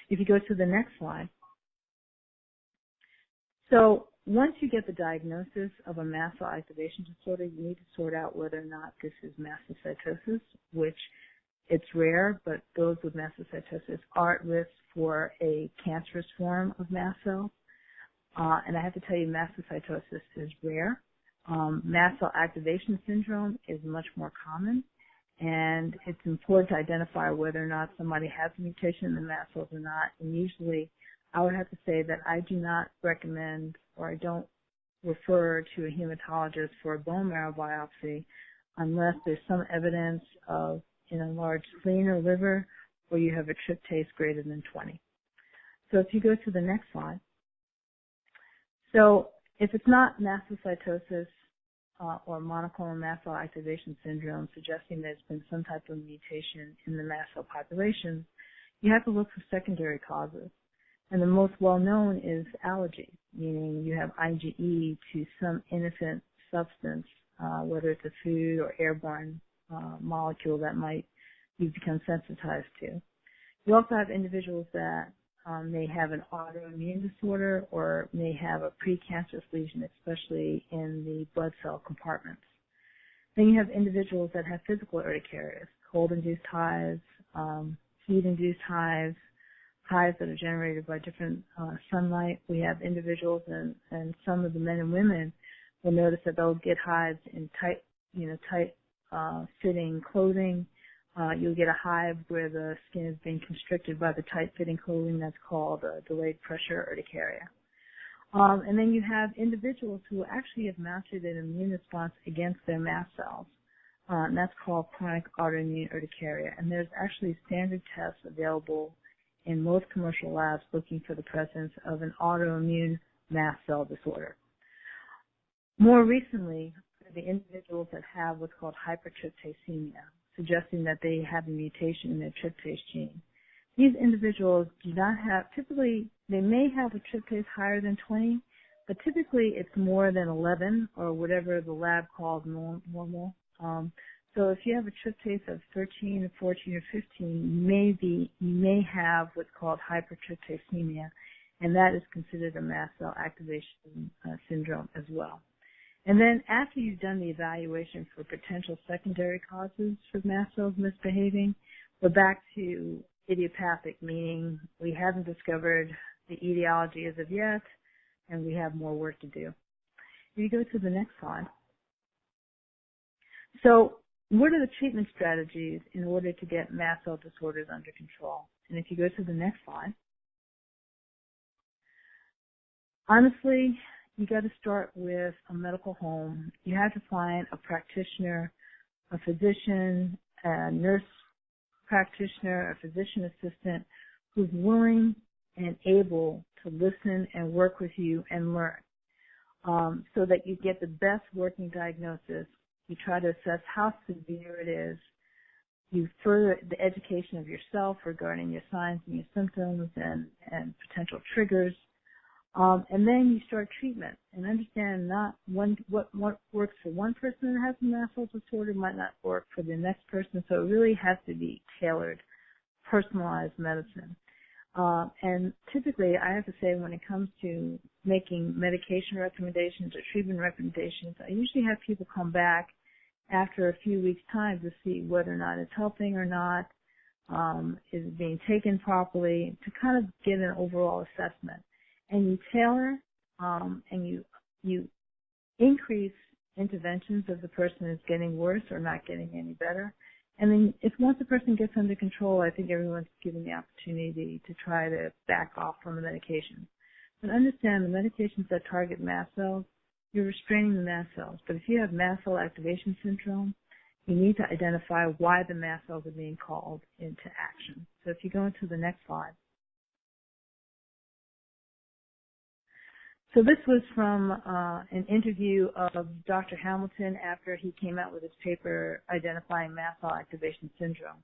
If you go to the next slide. So once you get the diagnosis of a mast cell activation disorder, you need to sort out whether or not this is mastocytosis, which it's rare, but those with mastocytosis are at risk for a cancerous form of mast cells. And I have to tell you, mastocytosis is rare. Mast cell activation syndrome is much more common, and it's important to identify whether or not somebody has a mutation in the mast cells or not. And usually, I would have to say that I do not recommend, or I don't refer to a hematologist for a bone marrow biopsy unless there's some evidence of an enlarged spleen or liver, or you have a tryptase greater than 20. So if you go to the next slide. So if it's not mastocytosis or monoclonal mast cell activation syndrome, suggesting there's been some type of mutation in the mast cell population, you have to look for secondary causes. And the most well-known is allergy, meaning you have IgE to some innocent substance, whether it's a food or airborne molecule that you've become sensitized to. You also have individuals that may have an autoimmune disorder or may have a precancerous lesion, especially in the blood cell compartments. Then you have individuals that have physical urticarias, cold-induced hives, heat-induced hives, hives that are generated by different sunlight. We have individuals, and some of the men and women will notice that they'll get hives in tight fitting clothing. You'll get a hive where the skin is being constricted by the tight-fitting clothing. That's called delayed pressure urticaria. And then you have individuals who actually have mounted an immune response against their mast cells. And that's called chronic autoimmune urticaria. And there's actually standard tests available in most commercial labs looking for the presence of an autoimmune mast cell disorder. More recently, the individuals that have what's called hypertryptasemia, suggesting that they have a mutation in their tryptase gene. These individuals do not have, typically, they may have a tryptase higher than 20, but typically it's more than 11 or whatever the lab calls normal. So if you have a tryptase of 13 or 14 or 15, you may have what's called hypertryptasemia, and that is considered a mast cell activation syndrome as well. And then after you've done the evaluation for potential secondary causes for mast cells misbehaving, we're back to idiopathic, meaning we haven't discovered the etiology as of yet, and we have more work to do. If you go to the next slide. So what are the treatment strategies in order to get mast cell disorders under control? And if you go to the next slide. honestly, you got to start with a medical home. You have to find a practitioner, a physician, a nurse practitioner, a physician assistant who's willing and able to listen and work with you and learn, so that you get the best working diagnosis. You try to assess how severe it is. You further the education of yourself regarding your signs and your symptoms and potential triggers. And then you start treatment and understand what works for one person that has a mast cell disorder might not work for the next person. So it really has to be tailored, personalized medicine. And typically, I have to say, when it comes to making medication recommendations or treatment recommendations, I usually have people come back after a few weeks' time to see whether or not it's helping or not, is it being taken properly, to kind of get an overall assessment. And you tailor, and you increase interventions if the person is getting worse or not getting any better. And then if once the person gets under control, I think everyone's given the opportunity to try to back off from the medication. But understand the medications that target mast cells, you're restraining the mast cells. But if you have mast cell activation syndrome, you need to identify why the mast cells are being called into action. So if you go into the next slide. So this was from an interview of Dr. Hamilton after he came out with his paper identifying mast cell activation syndrome.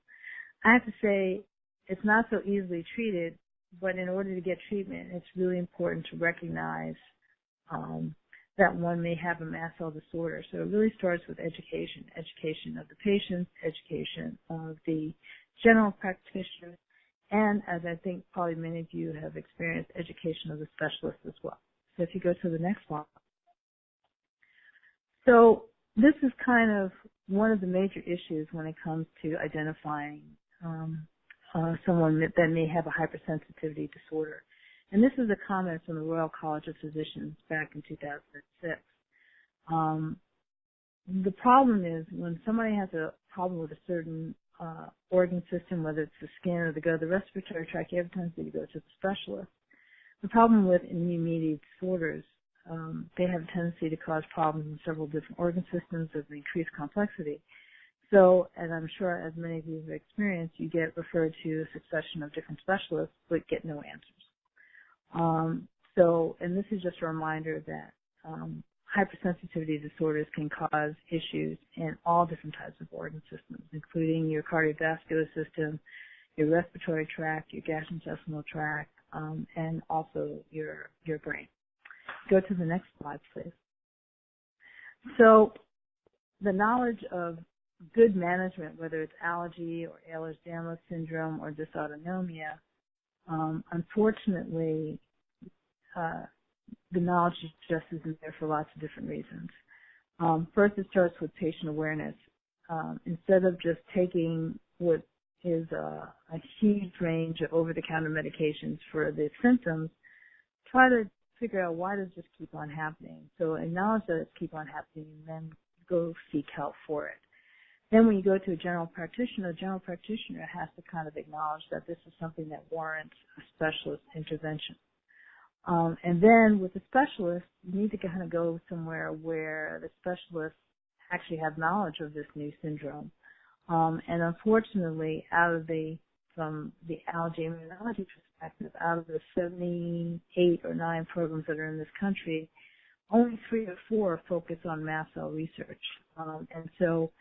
I have to say, it's not so easily treated, but in order to get treatment, it's really important to recognize that one may have a mast cell disorder. So it really starts with education of the patients, education of the general practitioners, and as I think probably many of you have experienced, education of the specialists as well. So if you go to the next slide. So this is kind of one of the major issues when it comes to identifying someone that may have a hypersensitivity disorder. And this is a comment from the Royal College of Physicians back in 2006. The problem is when somebody has a problem with a certain organ system, whether it's the skin or the gut, the respiratory tract, you have a tendency to go to the specialist. The problem with immune-mediated disorders, they have a tendency to cause problems in several different organ systems of increased complexity. So, as I'm sure as many of you have experienced, you get referred to a succession of different specialists but get no answers. And this is just a reminder that hypersensitivity disorders can cause issues in all different types of organ systems, including your cardiovascular system, your respiratory tract, your gastrointestinal tract, and also your brain. Go to the next slide, please. So the knowledge of good management, whether it's allergy or Ehlers-Danlos syndrome or dysautonomia, unfortunately, the knowledge just isn't there for lots of different reasons. First, it starts with patient awareness. Instead of just taking what is a huge range of over-the-counter medications for the symptoms, try to figure out why does this keep on happening. So acknowledge that it's keep on happening and then go seek help for it. Then when you go to a general practitioner has to kind of acknowledge that this is something that warrants a specialist intervention. And then with the specialist, you need to kind of go somewhere where the specialists actually have knowledge of this new syndrome. And unfortunately, from the allergy immunology perspective, out of the 78 or 9 programs that are in this country, only 3 or 4 focus on mast cell research. And so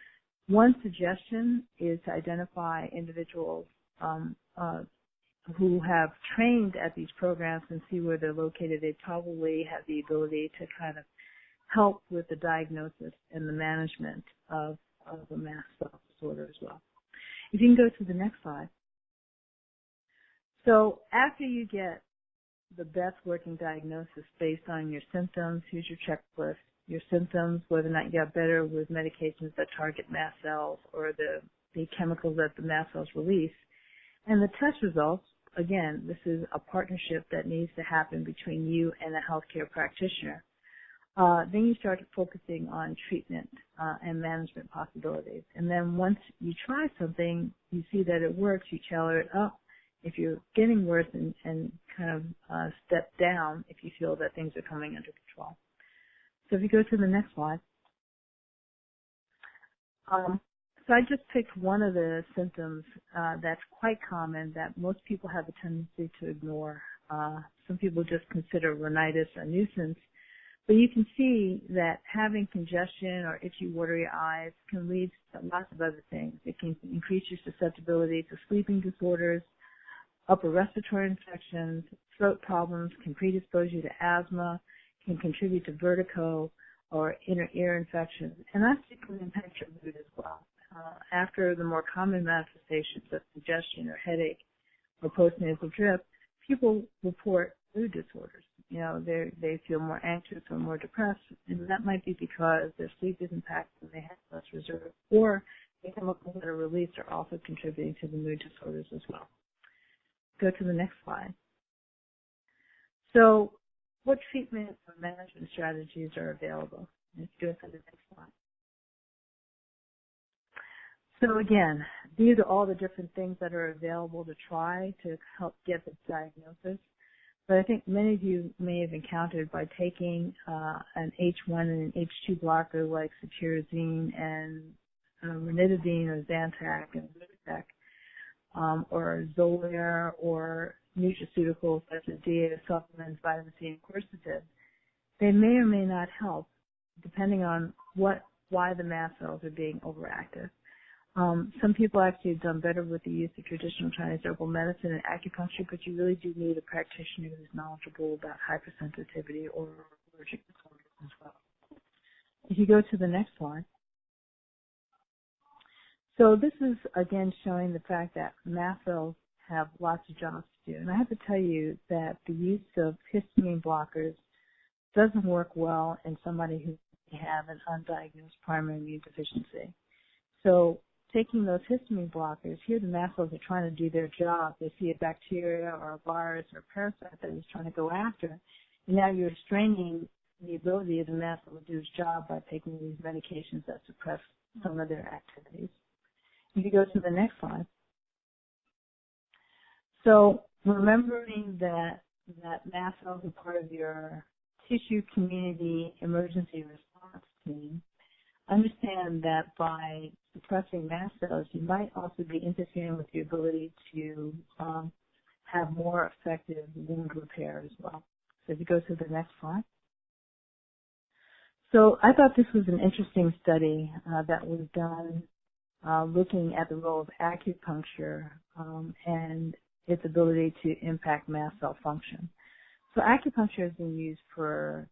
one suggestion is to identify individuals who have trained at these programs and see where they're located. They probably have the ability to kind of help with the diagnosis and the management of a mast cell disorder as well. If you can go to the next slide. So after you get the best working diagnosis based on your symptoms, here's your checklist. Your symptoms, whether or not you got better with medications that target mast cells or the chemicals that the mast cells release. And the test results, again, this is a partnership that needs to happen between you and a healthcare practitioner. Then you start focusing on treatment and management possibilities. And then once you try something, you see that it works, you tailor it up, if you're getting worse and kind of step down if you feel that things are coming under control. So if you go to the next slide. So I just picked one of the symptoms that's quite common that most people have a tendency to ignore. Some people just consider rhinitis a nuisance. But you can see that having congestion or itchy, watery eyes can lead to lots of other things. It can increase your susceptibility to sleeping disorders, upper respiratory infections, throat problems, can predispose you to asthma, can contribute to vertigo or inner ear infections, and that can impact your mood as well. After the more common manifestations of congestion or headache or postnasal drip, people report mood disorders. You know, they feel more anxious or more depressed, and that might be because their sleep is impacted and they have less reserve, or the chemicals that are released are also contributing to the mood disorders as well. Go to the next slide. So what treatment or management strategies are available? Let's go to the next slide. So again, these are all the different things that are available to try to help get the diagnosis. But I think many of you may have encountered by taking an H1 and an H2 blocker like cetirizine and ranitidine or Zantac and Zyrtec, or Xolair or nutraceuticals such as DA supplements, vitamin C, and quercetin. They may or may not help depending on why the mast cells are being overactive. Some people actually have done better with the use of traditional Chinese herbal medicine and acupuncture, but you really do need a practitioner who's knowledgeable about hypersensitivity or allergic disorders as well. If you go to the next slide. So this is, again, showing the fact that mast cells have lots of jobs to do. And I have to tell you that the use of histamine blockers doesn't work well in somebody who may have an undiagnosed primary immune deficiency. So taking those histamine blockers, here the mast cells are trying to do their job. They see a bacteria or a virus or a parasite that is trying to go after. And now you're straining the ability of the mast cell to do its job by taking these medications that suppress some of their activities. If you go to the next slide. So remembering that mast cells are part of your tissue community emergency response team, understand that by suppressing mast cells, you might also be interfering with the ability to have more effective wound repair as well. So if you go to the next slide. So I thought this was an interesting study that was done looking at the role of acupuncture and its ability to impact mast cell function. So acupuncture has been used for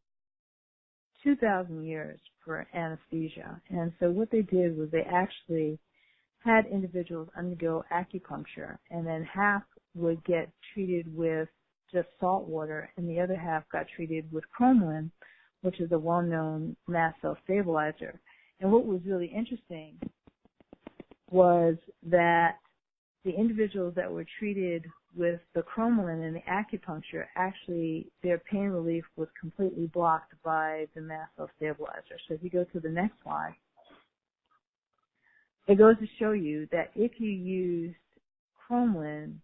2,000 years for anesthesia. And so what they did was they actually had individuals undergo acupuncture, and then half would get treated with just salt water, and the other half got treated with cromolyn, which is a well-known mast cell stabilizer. And what was really interesting was that the individuals that were treated with the cromolyn and the acupuncture, actually their pain relief was completely blocked by the mast cell stabilizer. So if you go to the next slide, it goes to show you that if you used cromolyn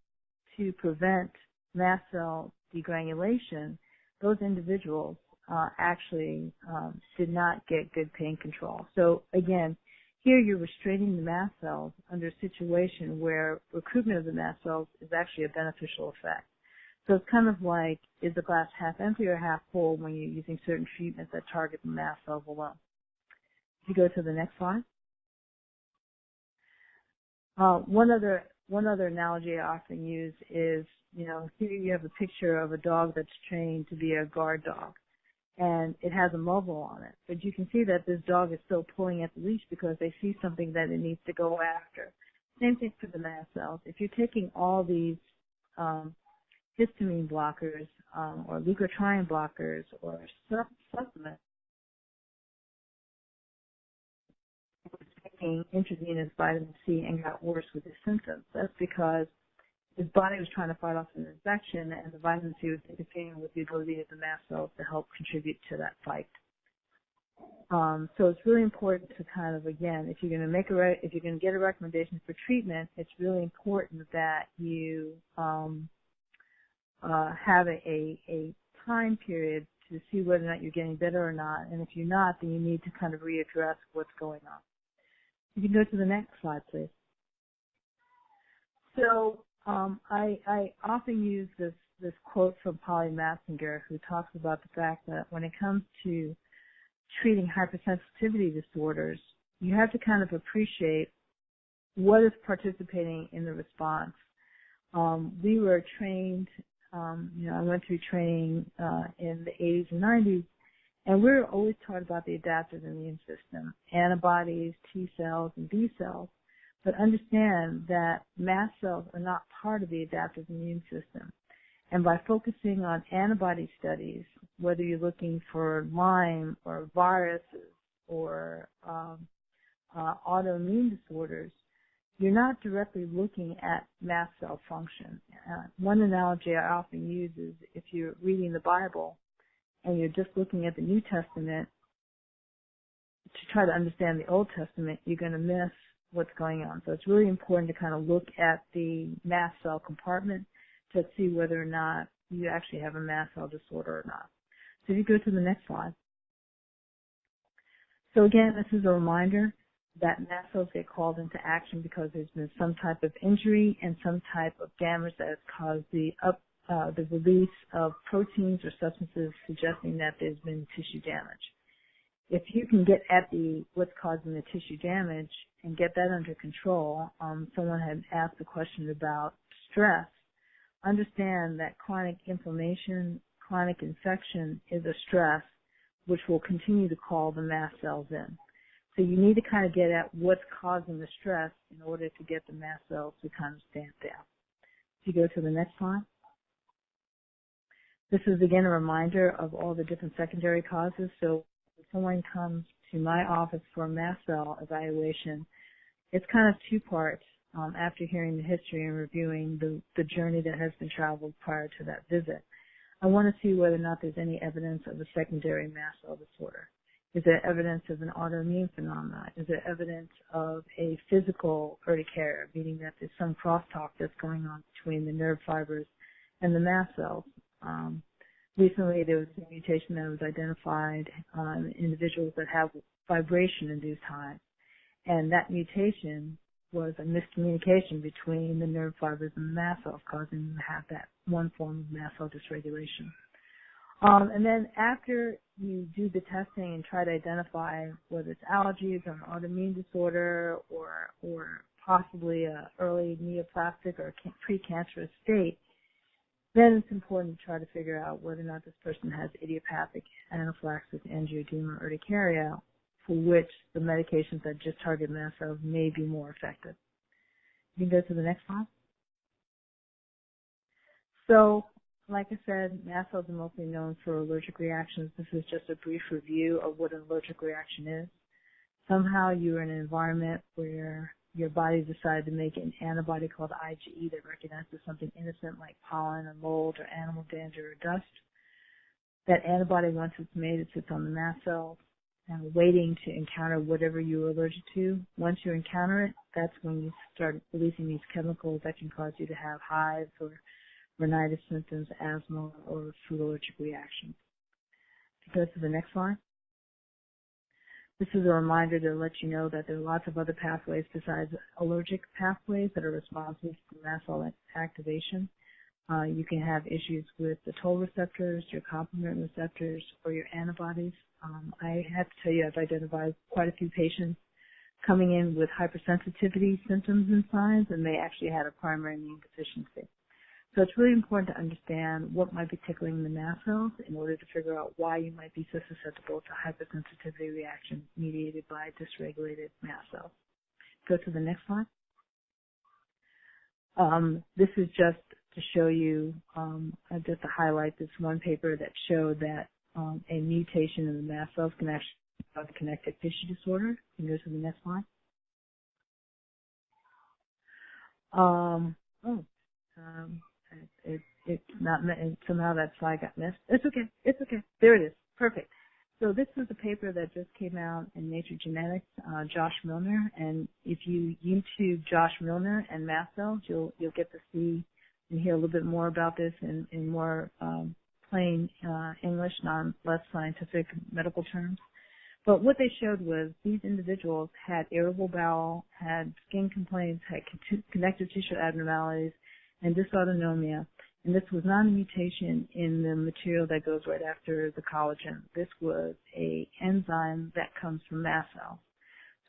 to prevent mast cell degranulation, those individuals actually did not get good pain control. So again, here you're restraining the mast cells under a situation where recruitment of the mast cells is actually a beneficial effect. So it's kind of like, is the glass half empty or half full when you're using certain treatments that target the mast cells alone. If you go to the next slide. One other analogy I often use is, here you have a picture of a dog that's trained to be a guard dog, and it has a muzzle on it. But you can see that this dog is still pulling at the leash because they see something that it needs to go after. Same thing for the mast cells. If you're taking all these histamine blockers or leukotriene blockers or supplements, taking intravenous vitamin C and got worse with his symptoms. That's because his body was trying to fight off an infection, and the vitamin C was interfering with the ability of the mast cells to help contribute to that fight. So it's really important to kind of, again, if you're going to if you're going to get a recommendation for treatment, it's really important that you have a time period to see whether or not you're getting better or not. And if you're not, then you need to kind of readdress what's going on. You can go to the next slide, please. So I often use this quote from Polly Matzinger, who talks about the fact that when it comes to treating hypersensitivity disorders, you have to kind of appreciate what is participating in the response. We were trained, I went through training in the 80s and 90s, and we were always taught about the adaptive immune system, antibodies, T cells, and B cells. But understand that mast cells are not part of the adaptive immune system. And by focusing on antibody studies, whether you're looking for Lyme or viruses or autoimmune disorders, you're not directly looking at mast cell function. One analogy I often use is if you're reading the Bible and you're just looking at the New Testament to try to understand the Old Testament, you're going to miss what's going on. So it's really important to kind of look at the mast cell compartment to see whether or not you actually have a mast cell disorder or not. So if you go to the next slide. So again, this is a reminder that mast cells get called into action because there's been some type of injury and some type of damage that has caused the release of proteins or substances suggesting that there's been tissue damage. If you can get at what's causing the tissue damage and get that under control, someone had asked a question about stress. Understand that chronic inflammation, chronic infection is a stress which will continue to call the mast cells in. So you need to kind of get at what's causing the stress in order to get the mast cells to kind of stand down. If you go to the next slide. This is again a reminder of all the different secondary causes. So if someone comes to my office for a mast cell evaluation, it's kind of two parts. After hearing the history and reviewing the journey that has been traveled prior to that visit, I want to see whether or not there's any evidence of a secondary mast cell disorder. Is there evidence of an autoimmune phenomenon? Is there evidence of a physical urticaria, meaning that there's some crosstalk that's going on between the nerve fibers and the mast cells? Recently, there was a mutation that was identified on individuals that have vibration-induced hives, and that mutation was a miscommunication between the nerve fibers and the mast cells, causing them to have that one form of mast cell dysregulation. And then after you do the testing and try to identify whether it's allergies or an autoimmune disorder or possibly an early neoplastic or precancerous state, then it's important to try to figure out whether or not this person has idiopathic anaphylactic angioedema or urticaria, for which the medications that just target mast cells may be more effective. You can go to the next slide. So, like I said, mast cells are mostly known for allergic reactions. This is just a brief review of what an allergic reaction is. Somehow you're in an environment where your body decided to make an antibody called IgE that recognizes something innocent like pollen or mold or animal dander or dust. That antibody, once it's made, it sits on the mast cells and waiting to encounter whatever you're allergic to. Once you encounter it, that's when you start releasing these chemicals that can cause you to have hives or rhinitis symptoms, asthma, or food allergic reactions. To go to the next slide. This is a reminder to let you know that there are lots of other pathways besides allergic pathways that are responsible for mast cell activation. You can have issues with the toll receptors, your complement receptors, or your antibodies. I have to tell you, I've identified quite a few patients coming in with hypersensitivity symptoms and signs, and they actually had a primary immune deficiency. So it's really important to understand what might be tickling the mast cells in order to figure out why you might be so susceptible to hypersensitivity reactions mediated by dysregulated mast cells. Go to the next slide. This is just to show you, just to highlight this one paper that showed that a mutation in the mast cells can actually cause a connective tissue disorder. You can go to the next slide. It's not, somehow that slide got missed. It's okay. It's okay. There it is. Perfect. So this is a paper that just came out in Nature Genetics, Josh Milner, and if you YouTube Josh Milner and mast cells, you'll get to see and hear a little bit more about this in more plain English, less scientific medical terms. But what they showed was these individuals had irritable bowel, had skin complaints, had connective tissue abnormalities, and dysautonomia. And this was not a mutation in the material that goes right after the collagen. This was a enzyme that comes from mast cells.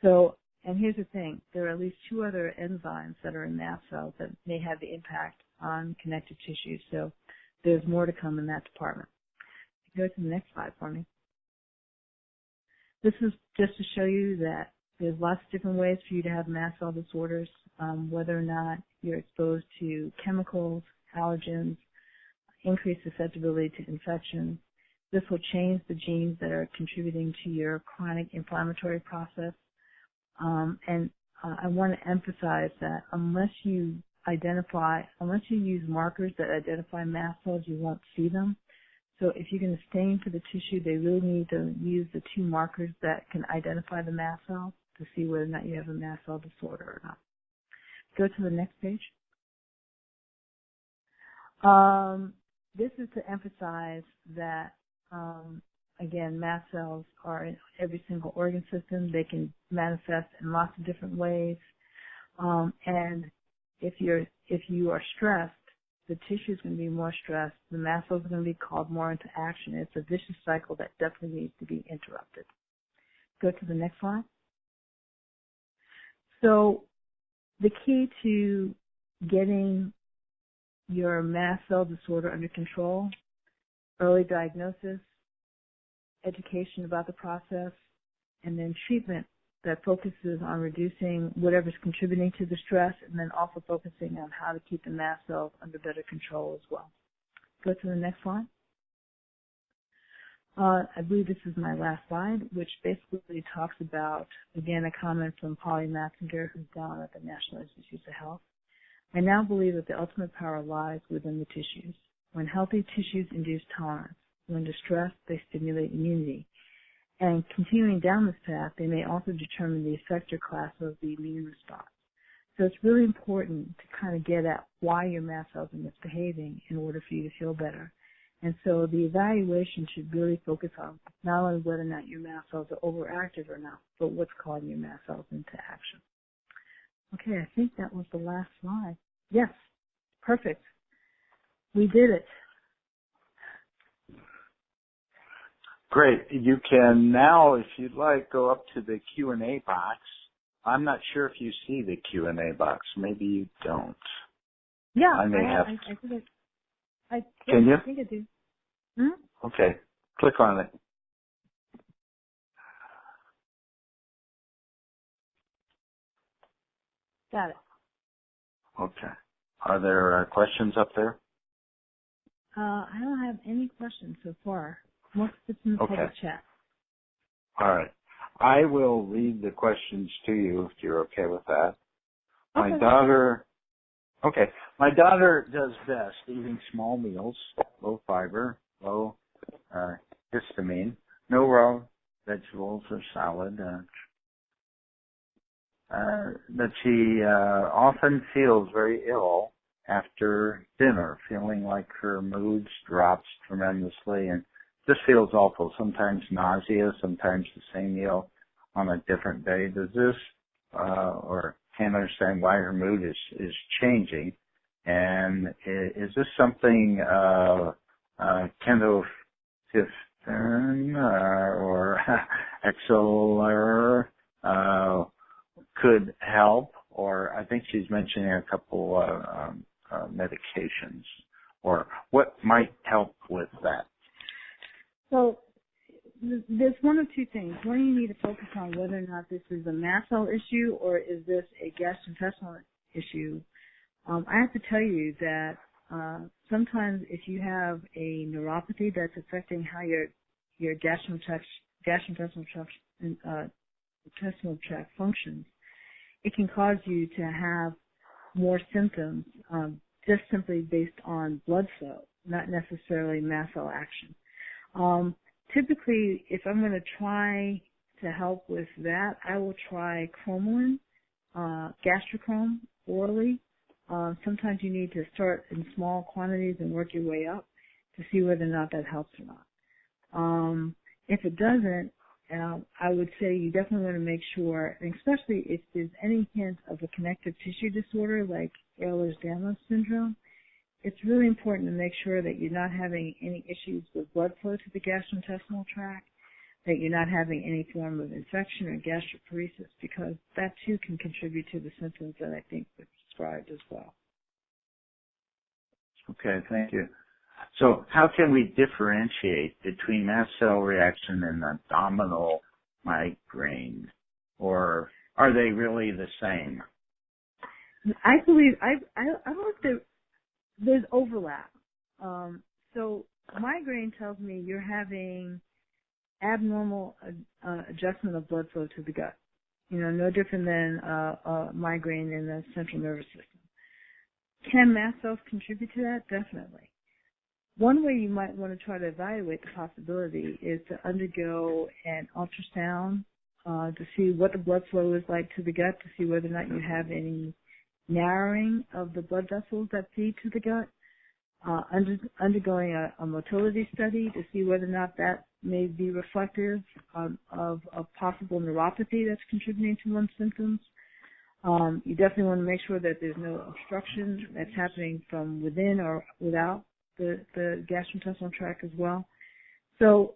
So, and here's the thing, there are at least 2 other enzymes that are in mast cells that may have the impact on connective tissue. So there's more to come in that department. Go to the next slide for me. This is just to show you that there's lots of different ways for you to have mast cell disorders, whether or not you're exposed to chemicals, allergens, increased susceptibility to infections. This will change the genes that are contributing to your chronic inflammatory process. And I want to emphasize that unless you use markers that identify mast cells, you won't see them. So if you're going to stain for the tissue, they really need to use the 2 markers that can identify the mast cells to see whether or not you have a mast cell disorder or not. Go to the next page. This is to emphasize that, again, mast cells are in every single organ system. They can manifest in lots of different ways. And if you are stressed, the tissue is going to be more stressed. The mast cells are going to be called more into action. It's a vicious cycle that definitely needs to be interrupted. Go to the next slide. So the key to getting your mast cell disorder under control, early diagnosis, education about the process, and then treatment that focuses on reducing whatever's contributing to the stress, and then also focusing on how to keep the mast cells under better control as well. Go to the next slide. I believe this is my last slide, which basically talks about, again, a comment from Polly Matzinger, who's down at the National Institutes of Health. I now believe that the ultimate power lies within the tissues. When healthy tissues induce tolerance, when distressed, they stimulate immunity. And continuing down this path, they may also determine the effector class of the immune response. So it's really important to kind of get at why your mast cells are misbehaving in order for you to feel better. And so the evaluation should really focus on not only whether or not your mast cells are overactive or not, but what's calling your mast cells into action. Okay, I think that was the last slide. Yes, perfect. We did it. Great. You can now, if you'd like, go up to the Q&A box. I'm not sure if you see the Q&A box. Maybe you don't. Yeah, I may have. Can you? I think I do. Hmm? Okay. Click on it. Got it. Okay. Are there questions up there? I don't have any questions so far. Most of it's in the public chat. All right. I will read the questions to you if you're okay with that. Okay. My daughter does best eating small meals, low fiber, low histamine, no raw vegetables or salad. That she often feels very ill after dinner, feeling like her mood drops tremendously and just feels awful. Sometimes nausea, sometimes the same meal on a different day. Does this, or can't understand why her mood is changing? And is this something ketoacidosis or XLR could help? Or I think she's mentioning a couple medications. Or what might help with that? So there's one of two things. One, you need to focus on whether or not this is a mast cell issue or is this a gastrointestinal issue. I have to tell you that sometimes if you have a neuropathy that's affecting how your gastrointestinal tract functions, it can cause you to have more symptoms just simply based on blood flow, not necessarily mast cell action. typically, if I'm going to try to help with that, I will try cromolyn, gastrochrome orally. Sometimes you need to start in small quantities and work your way up to see whether or not that helps or not. If it doesn't, I would say you definitely want to make sure, and especially if there's any hint of a connective tissue disorder like Ehlers-Danlos syndrome, it's really important to make sure that you're not having any issues with blood flow to the gastrointestinal tract, that you're not having any form of infection or gastroparesis, because that too can contribute to the symptoms that I think were described as well. Okay, thank you. So how can we differentiate between mast cell reaction and abdominal migraine, or are they really the same? I believe, I don't think there's overlap. So migraine tells me you're having abnormal adjustment of blood flow to the gut. No different than migraine in the central nervous system. Can mast cells contribute to that? Definitely. One way you might want to try to evaluate the possibility is to undergo an ultrasound to see what the blood flow is like to the gut, to see whether or not you have any narrowing of the blood vessels that feed to the gut, undergoing a motility study to see whether or not that may be reflective of possible neuropathy that's contributing to one's symptoms. You definitely want to make sure that there's no obstruction that's happening from within or without the gastrointestinal tract as well. So,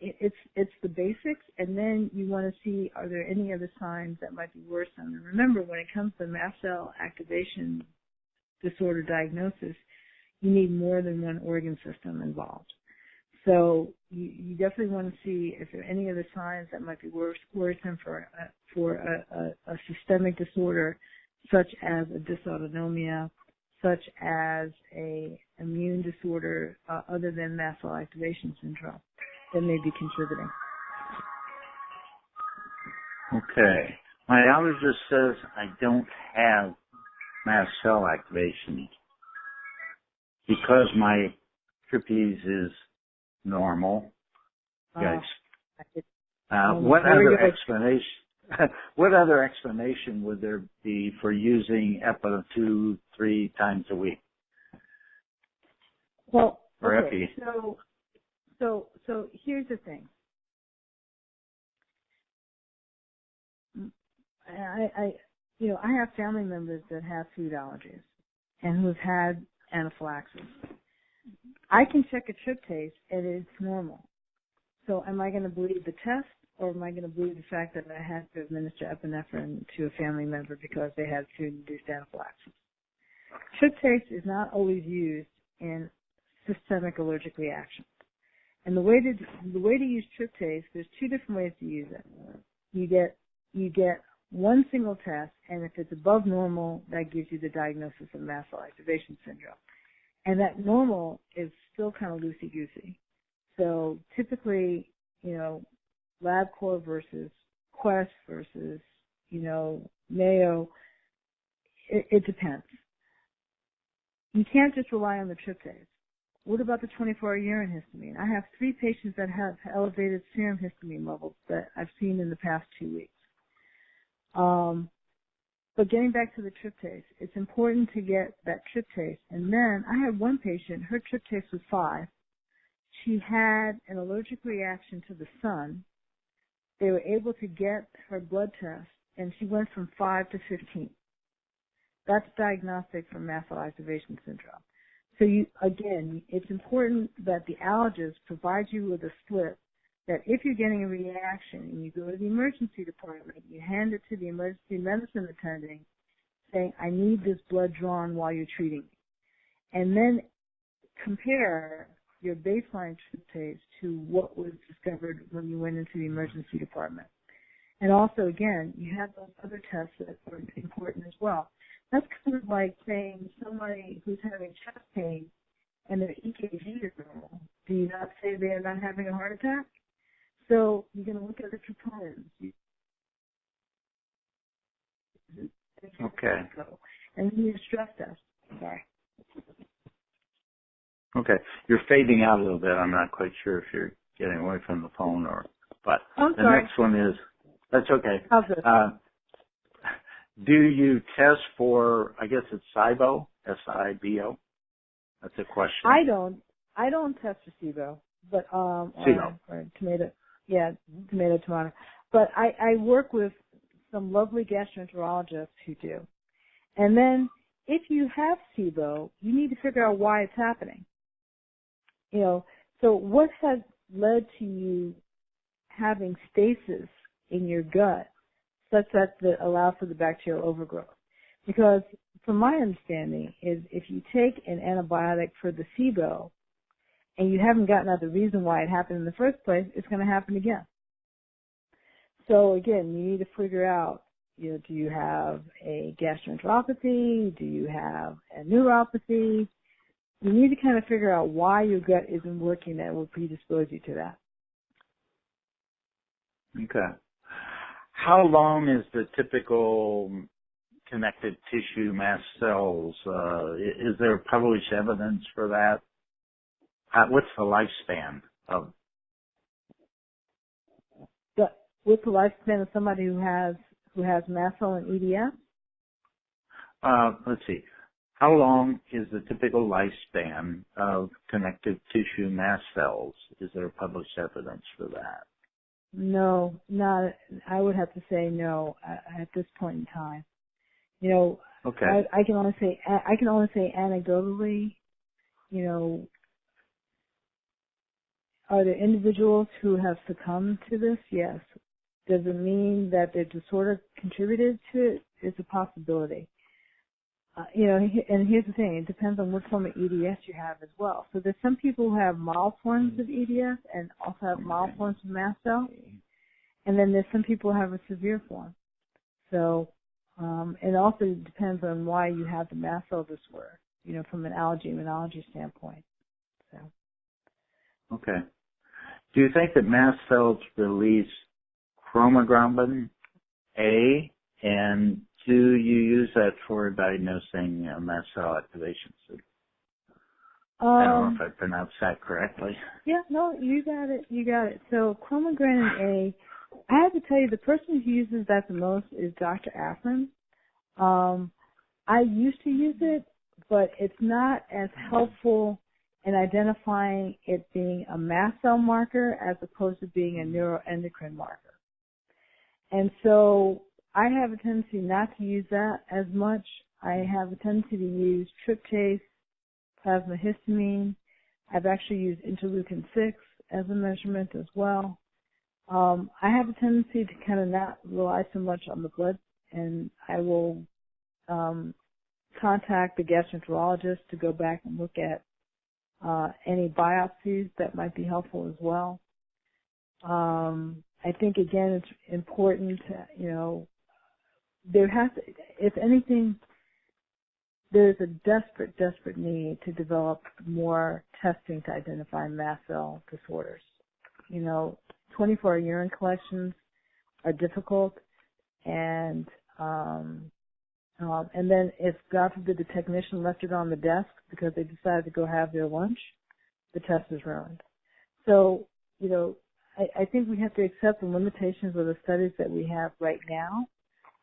it's the basics, and then you want to see, are there any other signs that might be worrisome? And remember, when it comes to mast cell activation disorder diagnosis, you need more than one organ system involved. So you definitely want to see if there are any other signs that might be worrisome for a systemic disorder, such as a dysautonomia, such as a immune disorder other than mast cell activation syndrome that may be contributing. Okay. My allergist says I don't have mast cell activation because my tryptase is normal. Yes. What other explanation would there be for using Epi 2-3 times a week? Well, or okay. Epi. So here's the thing. I have family members that have food allergies and who've had anaphylaxis. I can check a tryptase and it's normal. So am I going to believe the test, or am I going to believe the fact that I had to administer epinephrine to a family member because they had food-induced anaphylaxis? Tryptase is not always used in systemic allergic reactions. And the way to use tryptase, there's two different ways to use it. You get one single test, and if it's above normal, that gives you the diagnosis of mast cell activation syndrome. And that normal is still kind of loosey-goosey. So typically, LabCorp versus Quest versus, Mayo, it depends. You can't just rely on the tryptase. What about the 24-hour urine histamine? I have 3 patients that have elevated serum histamine levels that I've seen in the past 2 weeks. But getting back to the tryptase, it's important to get that tryptase. And then I had one patient, her tryptase was 5. She had an allergic reaction to the sun. They were able to get her blood test, and she went from 5 to 15. That's diagnostic for mast cell activation syndrome. So it's important that the allergist provides you with a slip that if you're getting a reaction and you go to the emergency department, you hand it to the emergency medicine attendant saying, I need this blood drawn while you're treating me. And then compare your baseline tryptase to what was discovered when you went into the emergency department. And also, again, you have those other tests that are important as well. That's kind of like saying somebody who's having chest pain and their EKG is normal. Do you not say they're not having a heart attack? So you're going to look at the troponins. Okay. And then your stress test. Sorry. Okay. You're fading out a little bit. I'm not quite sure if you're getting away from the phone, but I'm the sorry. next one is, that's okay. How's this? Do you test for, I guess it's SIBO, S-I-B-O? That's a question. I don't test for SIBO, but SIBO. or tomato, tomato. But I work with some lovely gastroenterologists who do. And then if you have SIBO, you need to figure out why it's happening. So what has led to you having stasis in your gut such that allows for the bacterial overgrowth? Because from my understanding is if you take an antibiotic for the SIBO and you haven't gotten at the reason why it happened in the first place, it's going to happen again. So again, you need to figure out, do you have a gastroenteropathy? Do you have a neuropathy? You need to kind of figure out why your gut isn't working that will predispose you to that. Okay. How long is the typical connective tissue mast cells? Is there published evidence for that? What's the lifespan of? What's the lifespan of somebody who has mast cell and EDS? Let's see. How long is the typical lifespan of connective tissue mast cells? Is there published evidence for that? No, not. I would have to say no at this point in time. Okay. I can only say anecdotally. Are there individuals who have succumbed to this? Yes. Does it mean that their disorder contributed to it? It's a possibility. And here's the thing, it depends on what form of EDS you have as well. So there's some people who have mild forms of EDS and also have mild forms of mast cell. And then there's some people who have a severe form. So, it also depends on why you have the mast cell disorder, from an immunology standpoint. So. Okay. Do you think that mast cells release chromoglobin A, and do you use that for diagnosing mast cell activation syndrome? I don't know if I pronounced that correctly. Yeah, no, you got it. So chromoglobin A, I have to tell you, the person who uses that the most is Dr. Afrin. I used to use it, but it's not as helpful in identifying it being a mast cell marker as opposed to being a neuroendocrine marker. And so I have a tendency not to use that as much. I have a tendency to use tryptase, plasma histamine. I've actually used interleukin-6 as a measurement as well. I have a tendency to kind of not rely so much on the blood, and I will contact the gastroenterologist to go back and look at any biopsies that might be helpful as well. I think, again, it's important to, there has to, if anything, there's a desperate need to develop more testing to identify mast cell disorders. 24-hour urine collections are difficult, and then if, God forbid, the technician left it on the desk because they decided to go have their lunch, the test is ruined. So, I think we have to accept the limitations of the studies that we have right now.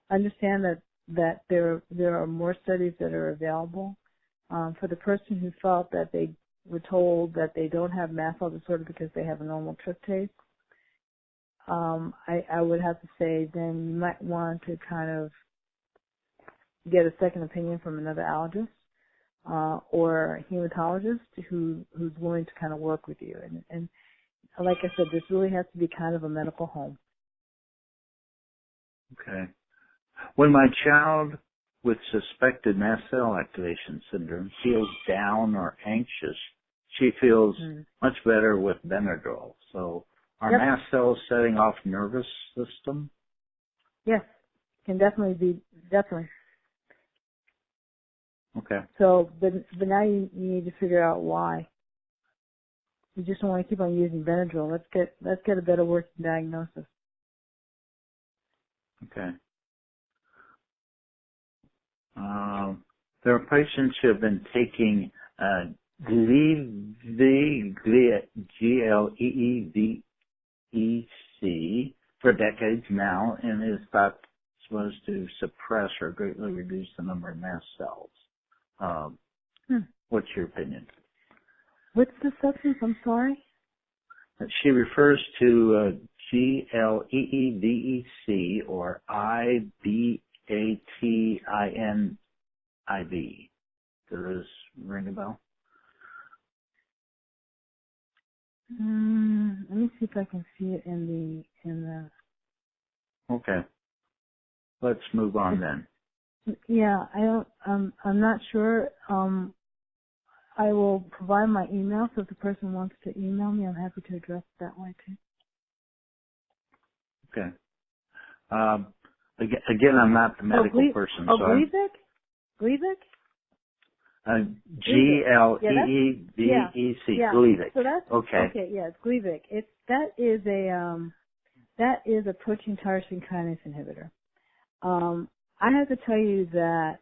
Understand that there are more studies that are available. For the person who felt that they were told that they don't have mast cell disorder because they have a normal tryptase, I would have to say then you might want to kind of get a second opinion from another allergist or a hematologist who's willing to kind of work with you. And like I said, this really has to be kind of a medical home. Okay. When my child with suspected mast cell activation syndrome feels down or anxious, she feels much better with Benadryl. So are mast cells setting off nervous system? Yes, can definitely be, definitely. Okay. So, but now you need to figure out why. You just don't want to keep on using Benadryl. Let's get a better working diagnosis. Okay. There are patients who have been taking Gleevec for decades now, and is thought supposed to suppress or greatly reduce the number of mast cells. What's your opinion? What's the substance? I'm sorry. She refers to GLEEVEC or IBATINIV. Does this ring a bell? Let me see if I can see it in the. Okay. Let's move on then. Yeah, I don't. I'm not sure. I will provide my email, so if the person wants to email me, I'm happy to address it that way too. Okay. Again, I'm not the medical person. Gleevec? Gleevec? GLEEVEC. Gleevec. So that's okay. Yeah, it's Gleevec. That is a protein tyrosine kinase inhibitor. I have to tell you that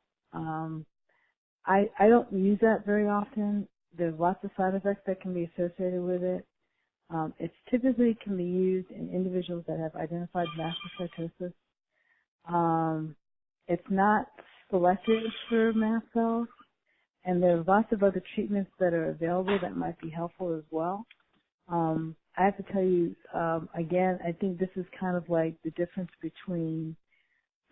I don't use that very often. There's lots of side effects that can be associated with it. It typically can be used in individuals that have identified mastocytosis. It's not selective for mast cells, and there are lots of other treatments that are available that might be helpful as well. I have to tell you, again, I think this is kind of like the difference between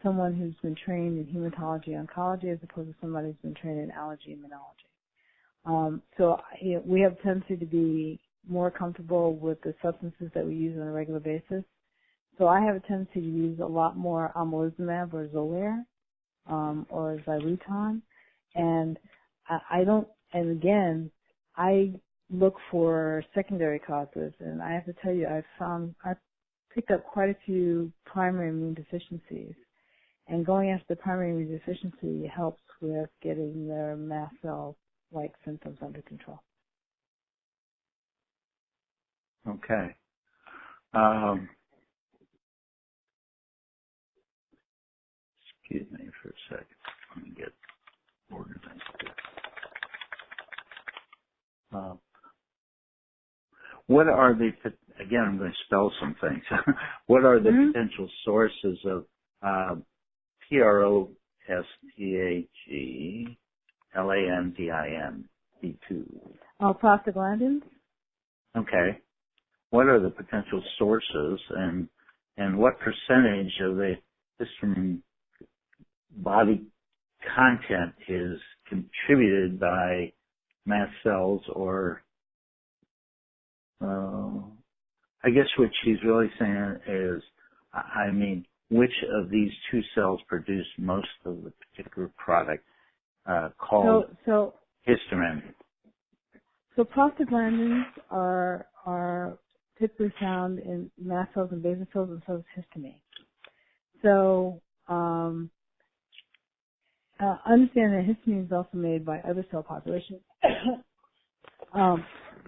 someone who's been trained in hematology oncology as opposed to somebody who's been trained in allergy immunology. So we have a tendency to be more comfortable with the substances that we use on a regular basis. So I have a tendency to use a lot more omalizumab or Xolair or Xyluton, and I look for secondary causes, and I have to tell you, I've picked up quite a few primary immune deficiencies. And going after the primary immune deficiency helps with getting their mast cell-like symptoms under control. Okay. Excuse me for a second. Let me get organized here. What are the, again, I'm going to spell some things. What are the potential sources of prostaglandin-B2? Prostaglandins? Okay. What are the potential sources, and what percentage of the histamine body content is contributed by mast cells, or I guess what she's really saying is, which of these two cells produce most of the particular product called histamine? So prostaglandins are typically found in mast cells and basal cells, and so is histamine. So understand that histamine is also made by other cell populations,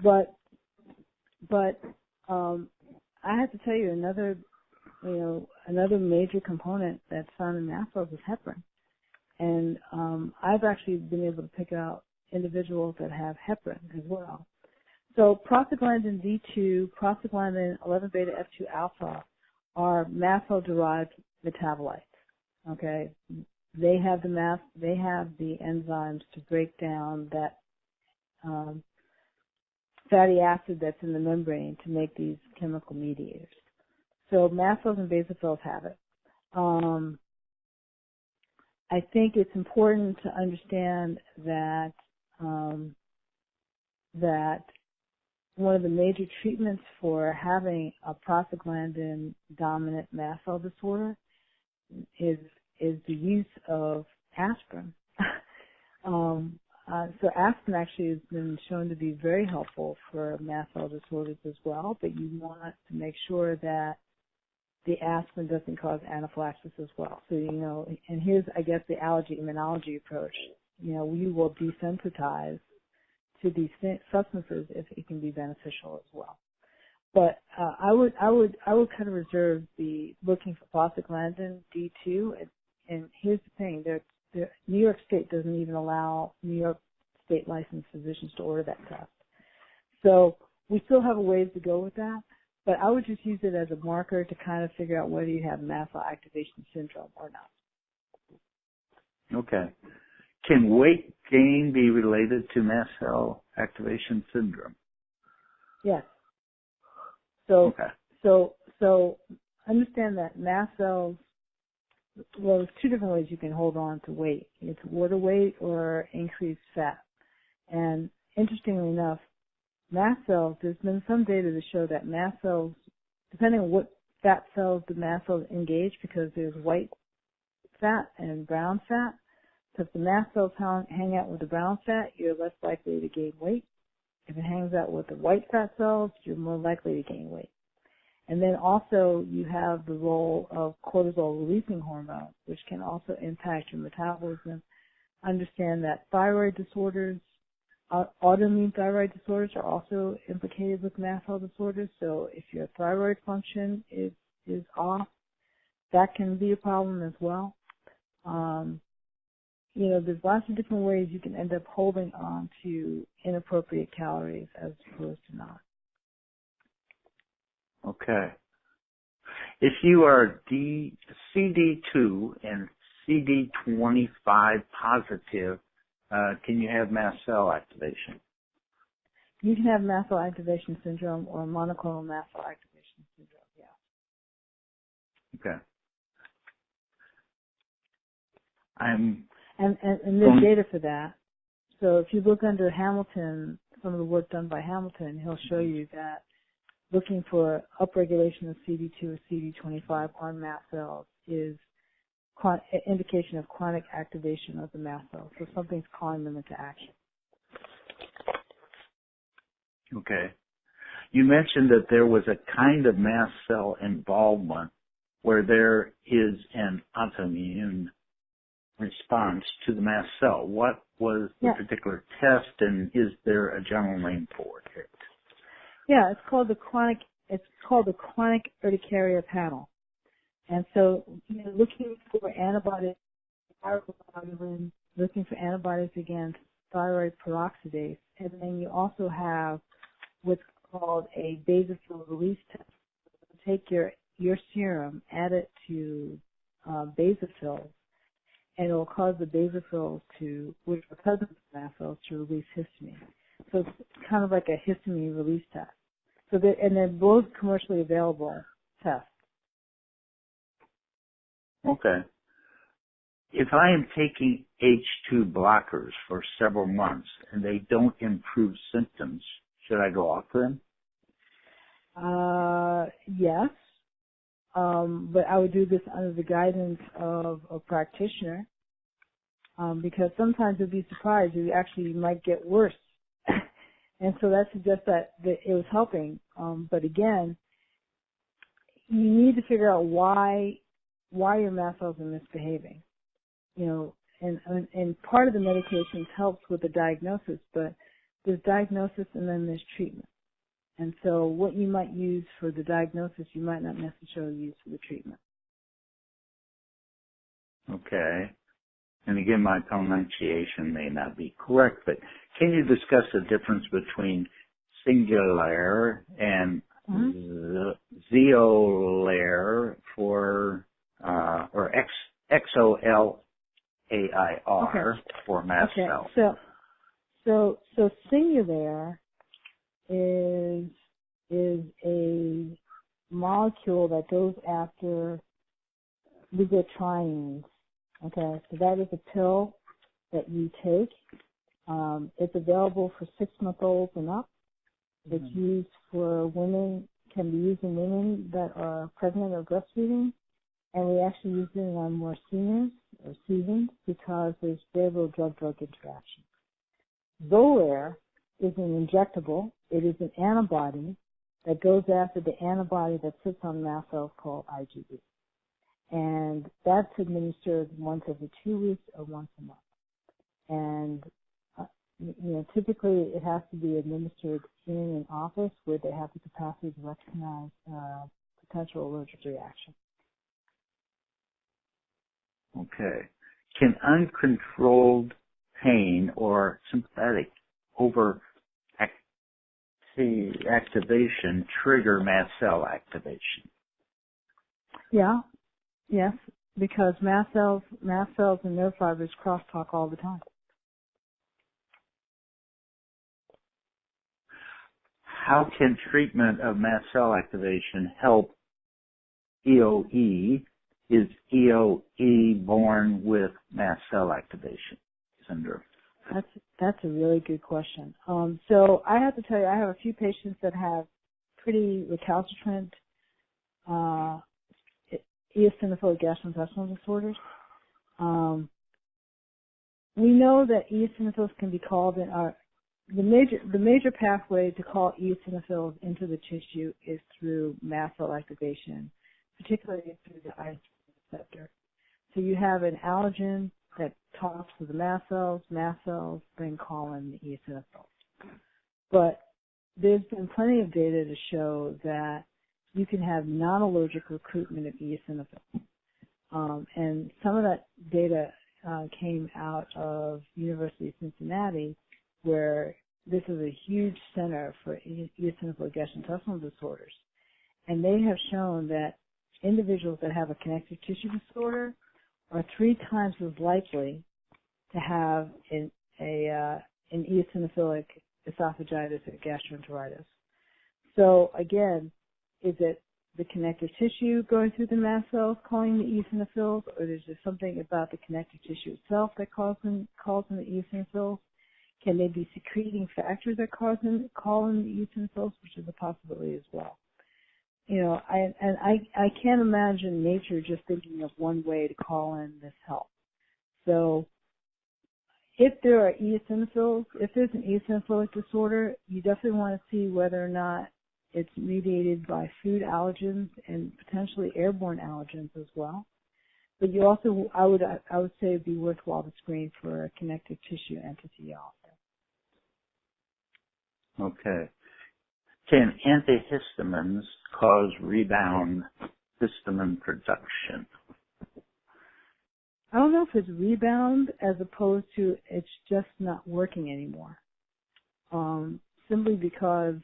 but I have to tell you another major component that's found in mast cells is heparin, and I've actually been able to pick out individuals that have heparin as well. So prostaglandin D2, prostaglandin 11 beta F2 alpha are mast cell derived metabolites. Okay, they have the enzymes to break down that fatty acid that's in the membrane to make these chemical mediators. So mast cells and basal cells have it. I think it's important to understand that that one of the major treatments for having a prostaglandin dominant mast cell disorder is the use of aspirin. So aspirin actually has been shown to be very helpful for mast cell disorders as well, but you want to make sure that the aspirin doesn't cause anaphylaxis as well. So, and here's, I guess, the allergy immunology approach. We will desensitize to these substances if it can be beneficial as well. But I would kind of reserve the looking for prostaglandin D2. And here's the thing: New York State doesn't even allow New York state licensed physicians to order that test. So we still have a ways to go with that, but I would just use it as a marker to kind of figure out whether you have mast cell activation syndrome or not. Okay. Can weight gain be related to mast cell activation syndrome? Yes. So, okay. so understand that mast cells, well, there's two different ways you can hold on to weight. It's water weight or increased fat. And interestingly enough, mast cells, there's been some data to show that mast cells, depending on what fat cells the mast cells engage, because there's white fat and brown fat. So if the mast cells hang out with the brown fat, you're less likely to gain weight. If it hangs out with the white fat cells, you're more likely to gain weight. And then also you have the role of cortisol releasing hormone, which can also impact your metabolism. Understand that thyroid disorders, autoimmune thyroid disorders are also implicated with mast cell disorders. So if your thyroid function is off, that can be a problem as well. There's lots of different ways you can end up holding on to inappropriate calories as opposed to not. Okay. If you are CD2 and CD25 positive, can you have mast cell activation? You can have mast cell activation syndrome or monoclonal mast cell activation syndrome, yeah. Okay. And there's data for that. So if you look under Hamilton, some of the work done by Hamilton, he'll show you that looking for upregulation of CD2 or CD25 on mast cells is indication of chronic activation of the mast cells. So something's calling them into action. Okay. You mentioned that there was a kind of mast cell involvement where there is an autoimmune response to the mast cell. What was the particular test, and is there a general name for it? Yeah, it's called the chronic urticaria panel. And so, looking for antibodies, looking for antibodies against thyroid peroxidase, and then you also have what's called a basophil release test. Take your serum, add it to basophils, and it will cause the basophils which are present in mast cells, to release histamine. So it's kind of like a histamine release test. So they're both commercially available tests. Okay. If I am taking H2 blockers for several months and they don't improve symptoms, should I go off them? Yes. But I would do this under the guidance of a practitioner, because sometimes you'll be surprised you actually might get worse. And so that suggests that it was helping. But again, you need to figure out why your mast cells are misbehaving. And part of the medications helps with the diagnosis, but there's diagnosis and then there's treatment. And so what you might use for the diagnosis, you might not necessarily use for the treatment. Okay. And again, my pronunciation may not be correct, but can you discuss the difference between singular and zeolair for, or XOLAIR for mast cells? So singular is a molecule that goes after leukotrienes. Okay, so that is a pill that you take. It's available for 6-month-olds and up. It's used for women, can be used in women that are pregnant or breastfeeding. And we actually use it on more seniors or seasoned because there's favorable drug-drug interaction. Xolair is an injectable. It is an antibody that goes after the antibody that sits on mast cells called IgE. And that's administered once every 2 weeks or once a month. And, typically it has to be administered in an office where they have the capacity to recognize potential allergic reaction. Okay. Can uncontrolled pain or sympathetic activation trigger mast cell activation? Yeah, yes, because mast cells and nerve fibers crosstalk all the time. How can treatment of mast cell activation help EOE? Is EOE born with mast cell activation syndrome? That's a really good question. So I have to tell you, I have a few patients that have pretty recalcitrant eosinophilic gastrointestinal disorders. We know that eosinophils can be called in the major pathway to call eosinophils into the tissue is through mast cell activation, particularly through the IgE receptor. So you have an allergen that talks to the mast cells then call in the eosinophils. But there's been plenty of data to show that you can have non-allergic recruitment of eosinophils. And some of that data came out of University of Cincinnati, where this is a huge center for eosinophilic gastrointestinal disorders. And they have shown that individuals that have a connective tissue disorder are 3 times as likely to have an eosinophilic esophagitis or gastroenteritis. So again, is it the connective tissue going through the mast cells calling the eosinophils, or is there something about the connective tissue itself that calls in the eosinophils? Can they be secreting factors that call in the eosinophils, which is a possibility as well? You know, I can't imagine nature just thinking of one way to call in this help. So if there are eosinophils, if there's an eosinophilic disorder, you definitely want to see whether or not it's mediated by food allergens and potentially airborne allergens as well. But you also, I would say it'd be worthwhile to screen for a connective tissue entity also. Okay. Can antihistamines cause rebound histamine production? I don't know if it's rebound as opposed to it's just not working anymore. Simply because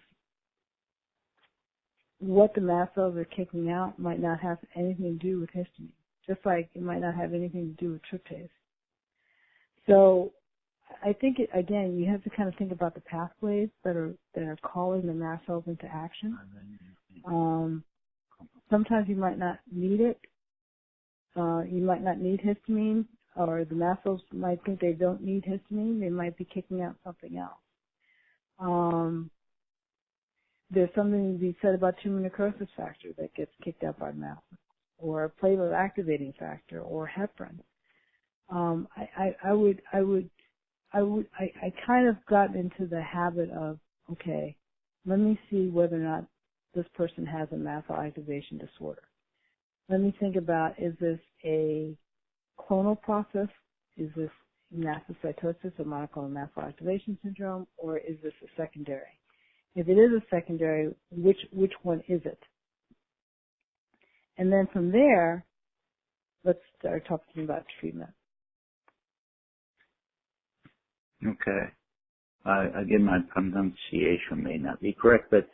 what the mast cells are kicking out might not have anything to do with histamine, just like it might not have anything to do with tryptase. So I think, again, you have to kind of think about the pathways that are calling the mast cells into action. Sometimes you might not need it. You might not need histamine, or the mast cells might think they don't need histamine. They might be kicking out something else. There's something to be said about tumor necrosis factor that gets kicked out by mast cells, or platelet activating factor, or heparin. I kind of got into the habit of, okay, let me see whether or not this person has a mast cell activation disorder. Let me think about, is this a clonal process? Is this mastocytosis or monoclonal mast cell activation syndrome, or is this a secondary? If it is a secondary, which one is it? And then from there, let's start talking about treatment. Okay. Again, my pronunciation may not be correct, but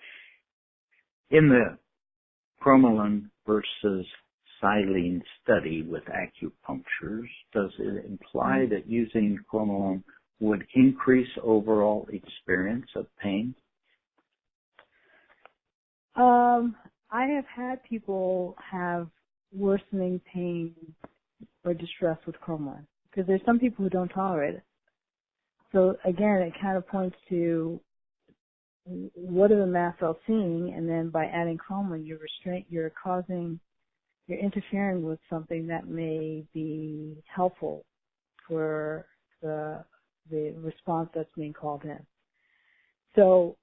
in the cromolyn versus silene study with acupunctures, does it imply that using cromolyn would increase overall experience of pain? I have had people have worsening pain or distress with cromolyn, because there's some people who don't tolerate it. So again, it kind of points to what are the mast cells seeing, and then by adding cromolyn, you're interfering with something that may be helpful for the response that's being called in. So,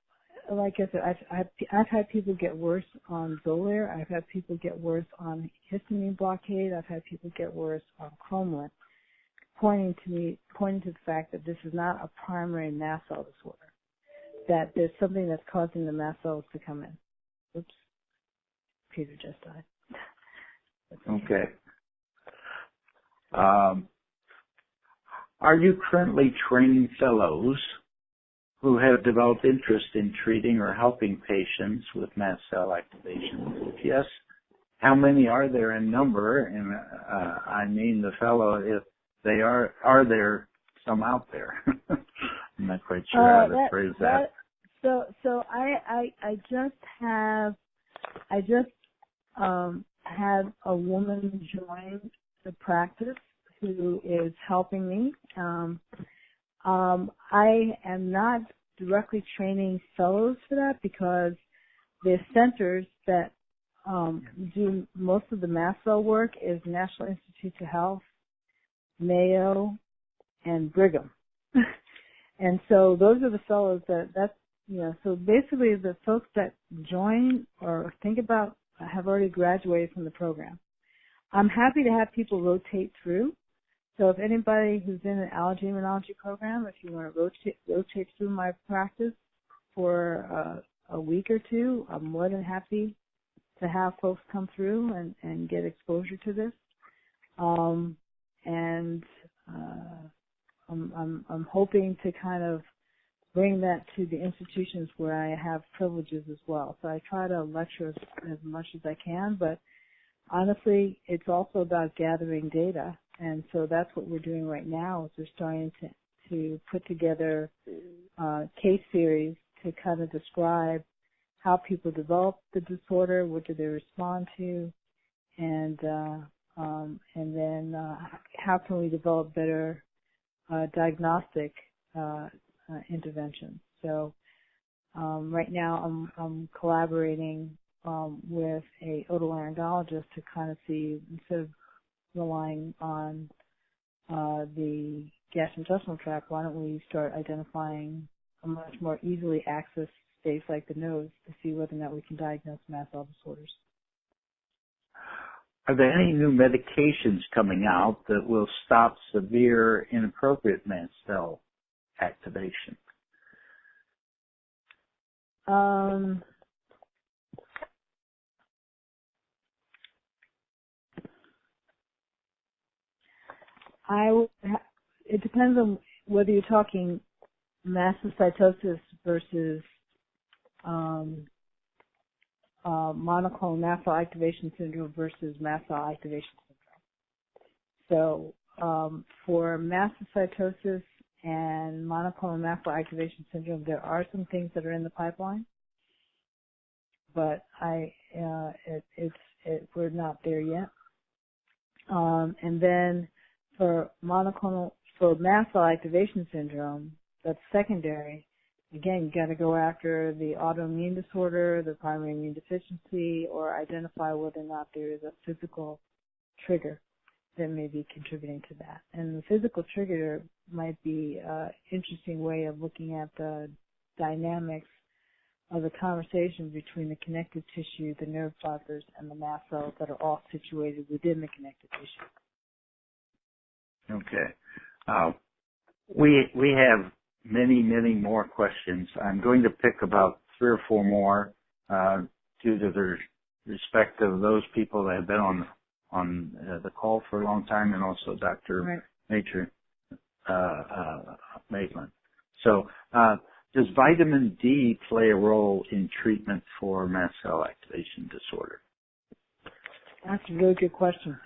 like I said, I've had people get worse on Xolair. I've had people get worse on histamine blockade. I've had people get worse on cromolyn, pointing to the fact that this is not a primary mast cell disorder, that there's something that's causing the mast cells to come in. Oops, Peter just died. Okay. Are you currently training fellows who have developed interest in treating or helping patients with mast cell activation? If yes, how many are there in number? And I mean the fellow, if they are there some out there? I'm not quite sure how to phrase that. So I just had a woman join the practice who is helping me. I am not directly training fellows for that because the centers that do most of the mast cell work is National Institutes of Health, Mayo, and Brigham. And so those are the fellows so basically the folks that join or think about have already graduated from the program. I'm happy to have people rotate through. So if anybody who's in an allergy immunology program, if you want to rotate through my practice for a week or two, I'm more than happy to have folks come through and get exposure to this. I'm hoping to kind of bring that to the institutions where I have privileges as well. So I try to lecture as much as I can, but honestly, it's also about gathering data. And so that's what we're doing right now is we're starting to put together case series to kind of describe how people develop the disorder, what do they respond to, and then how can we develop better diagnostic interventions. So right now I'm collaborating with a otolaryngologist to kind of see, instead of relying on the gastrointestinal tract, why don't we start identifying a much more easily accessed space like the nose to see whether or not we can diagnose mast cell disorders. Are there any new medications coming out that will stop severe inappropriate mast cell activation? It depends on whether you're talking mastocytosis versus monoclonal mast cell activation syndrome versus mast cell activation syndrome. So for mastocytosis and monoclonal mast cell activation syndrome, there are some things that are in the pipeline, but we're not there yet. And then for mast cell activation syndrome, that's secondary. Again, you got to go after the autoimmune disorder, the primary immune deficiency, or identify whether or not there is a physical trigger that may be contributing to that. And the physical trigger might be an interesting way of looking at the dynamics of the conversation between the connective tissue, the nerve fibers, and the mast cells that are all situated within the connective tissue. Okay. We have many more questions. I'm going to pick about 3 or 4 more due to the respect of those people that have been on the call for a long time, and also Dr. Maitland. So, does vitamin D play a role in treatment for mast cell activation disorder? That's a really good question.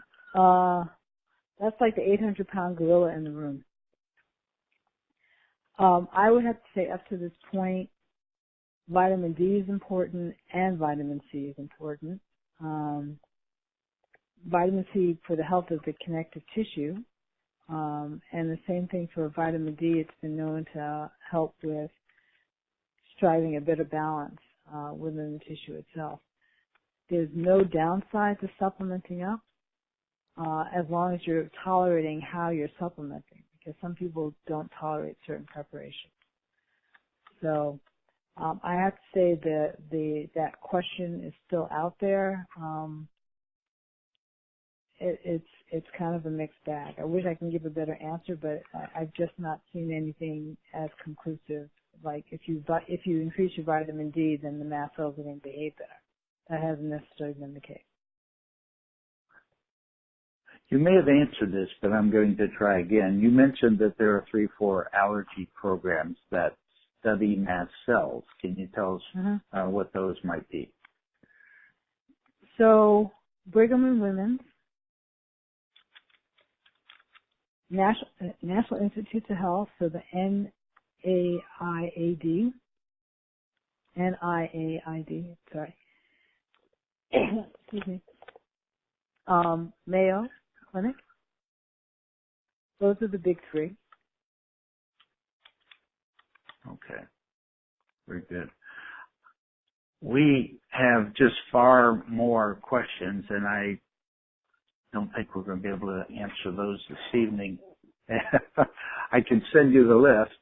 That's like the 800-pound gorilla in the room. I would have to say up to this point, vitamin D is important and vitamin C is important. Vitamin C for the health of the connective tissue, and the same thing for vitamin D. It's been known to help with striving a better balance within the tissue itself. There's no downside to supplementing up as long as you're tolerating how you're supplementing, because some people don't tolerate certain preparations. So I have to say that question is still out there. It's kind of a mixed bag. I wish I can give a better answer, but I've just not seen anything as conclusive. Like if you increase your vitamin D, then the mast cells are going to behave better. That hasn't necessarily been the case. You may have answered this, but I'm going to try again. You mentioned that there are 3-4 allergy programs that study mast cells. Can you tell us what those might be? So, Brigham and Women's, National Institutes of Health, so the NIAID, sorry. Excuse me. Mayo Clinic. Those are the big three. Okay. Very good. We have just far more questions, and I don't think we're going to be able to answer those this evening. I can send you the list,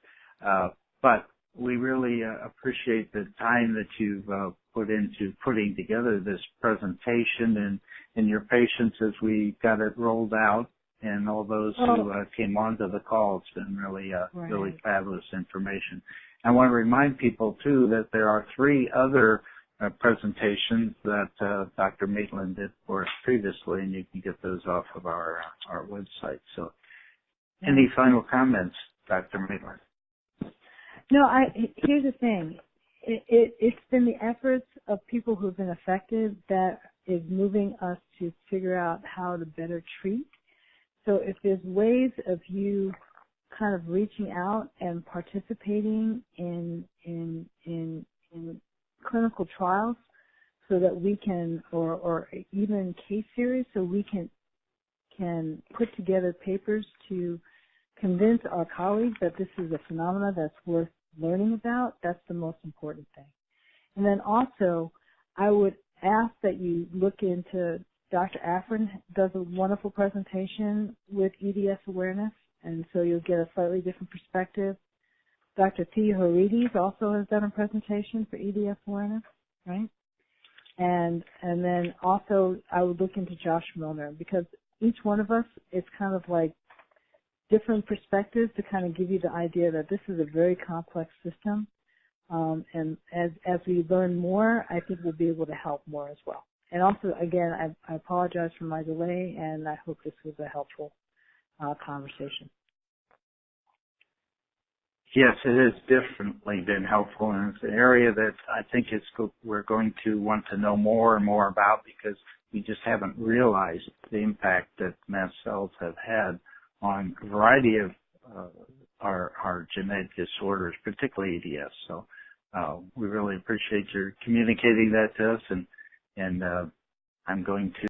but we really appreciate the time that you've put into putting together this presentation and your patience as we got it rolled out, and all those who came onto the call. It's been really, really fabulous information. I want to remind people, too, that there are 3 other presentations that Dr. Maitland did for us previously, and you can get those off of our website. So any final comments, Dr. Maitland? No, here's the thing. It's been the efforts of people who've been affected that is moving us to figure out how to better treat. So if there's ways of you kind of reaching out and participating in clinical trials so that we can, or even case series, so we can put together papers to convince our colleagues that this is a phenomenon that's worth learning about, that's the most important thing. And then also, I would ask that you look into, Dr. Afrin does a wonderful presentation with EDS awareness, and so you'll get a slightly different perspective. Dr. Thea Horides also has done a presentation for EDS awareness, right? And then also I would look into Josh Milner, because each one of us is kind of like different perspectives to kind of give you the idea that this is a very complex system. And as we learn more, I think we'll be able to help more as well. And also, again, I apologize for my delay, and I hope this was a helpful conversation. Yes, it has definitely been helpful, and it's an area that I think we're going to want to know more and more about, because we just haven't realized the impact that mast cells have had on a variety of our genetic disorders, particularly EDS. So we really appreciate your communicating that to us, and I'm going to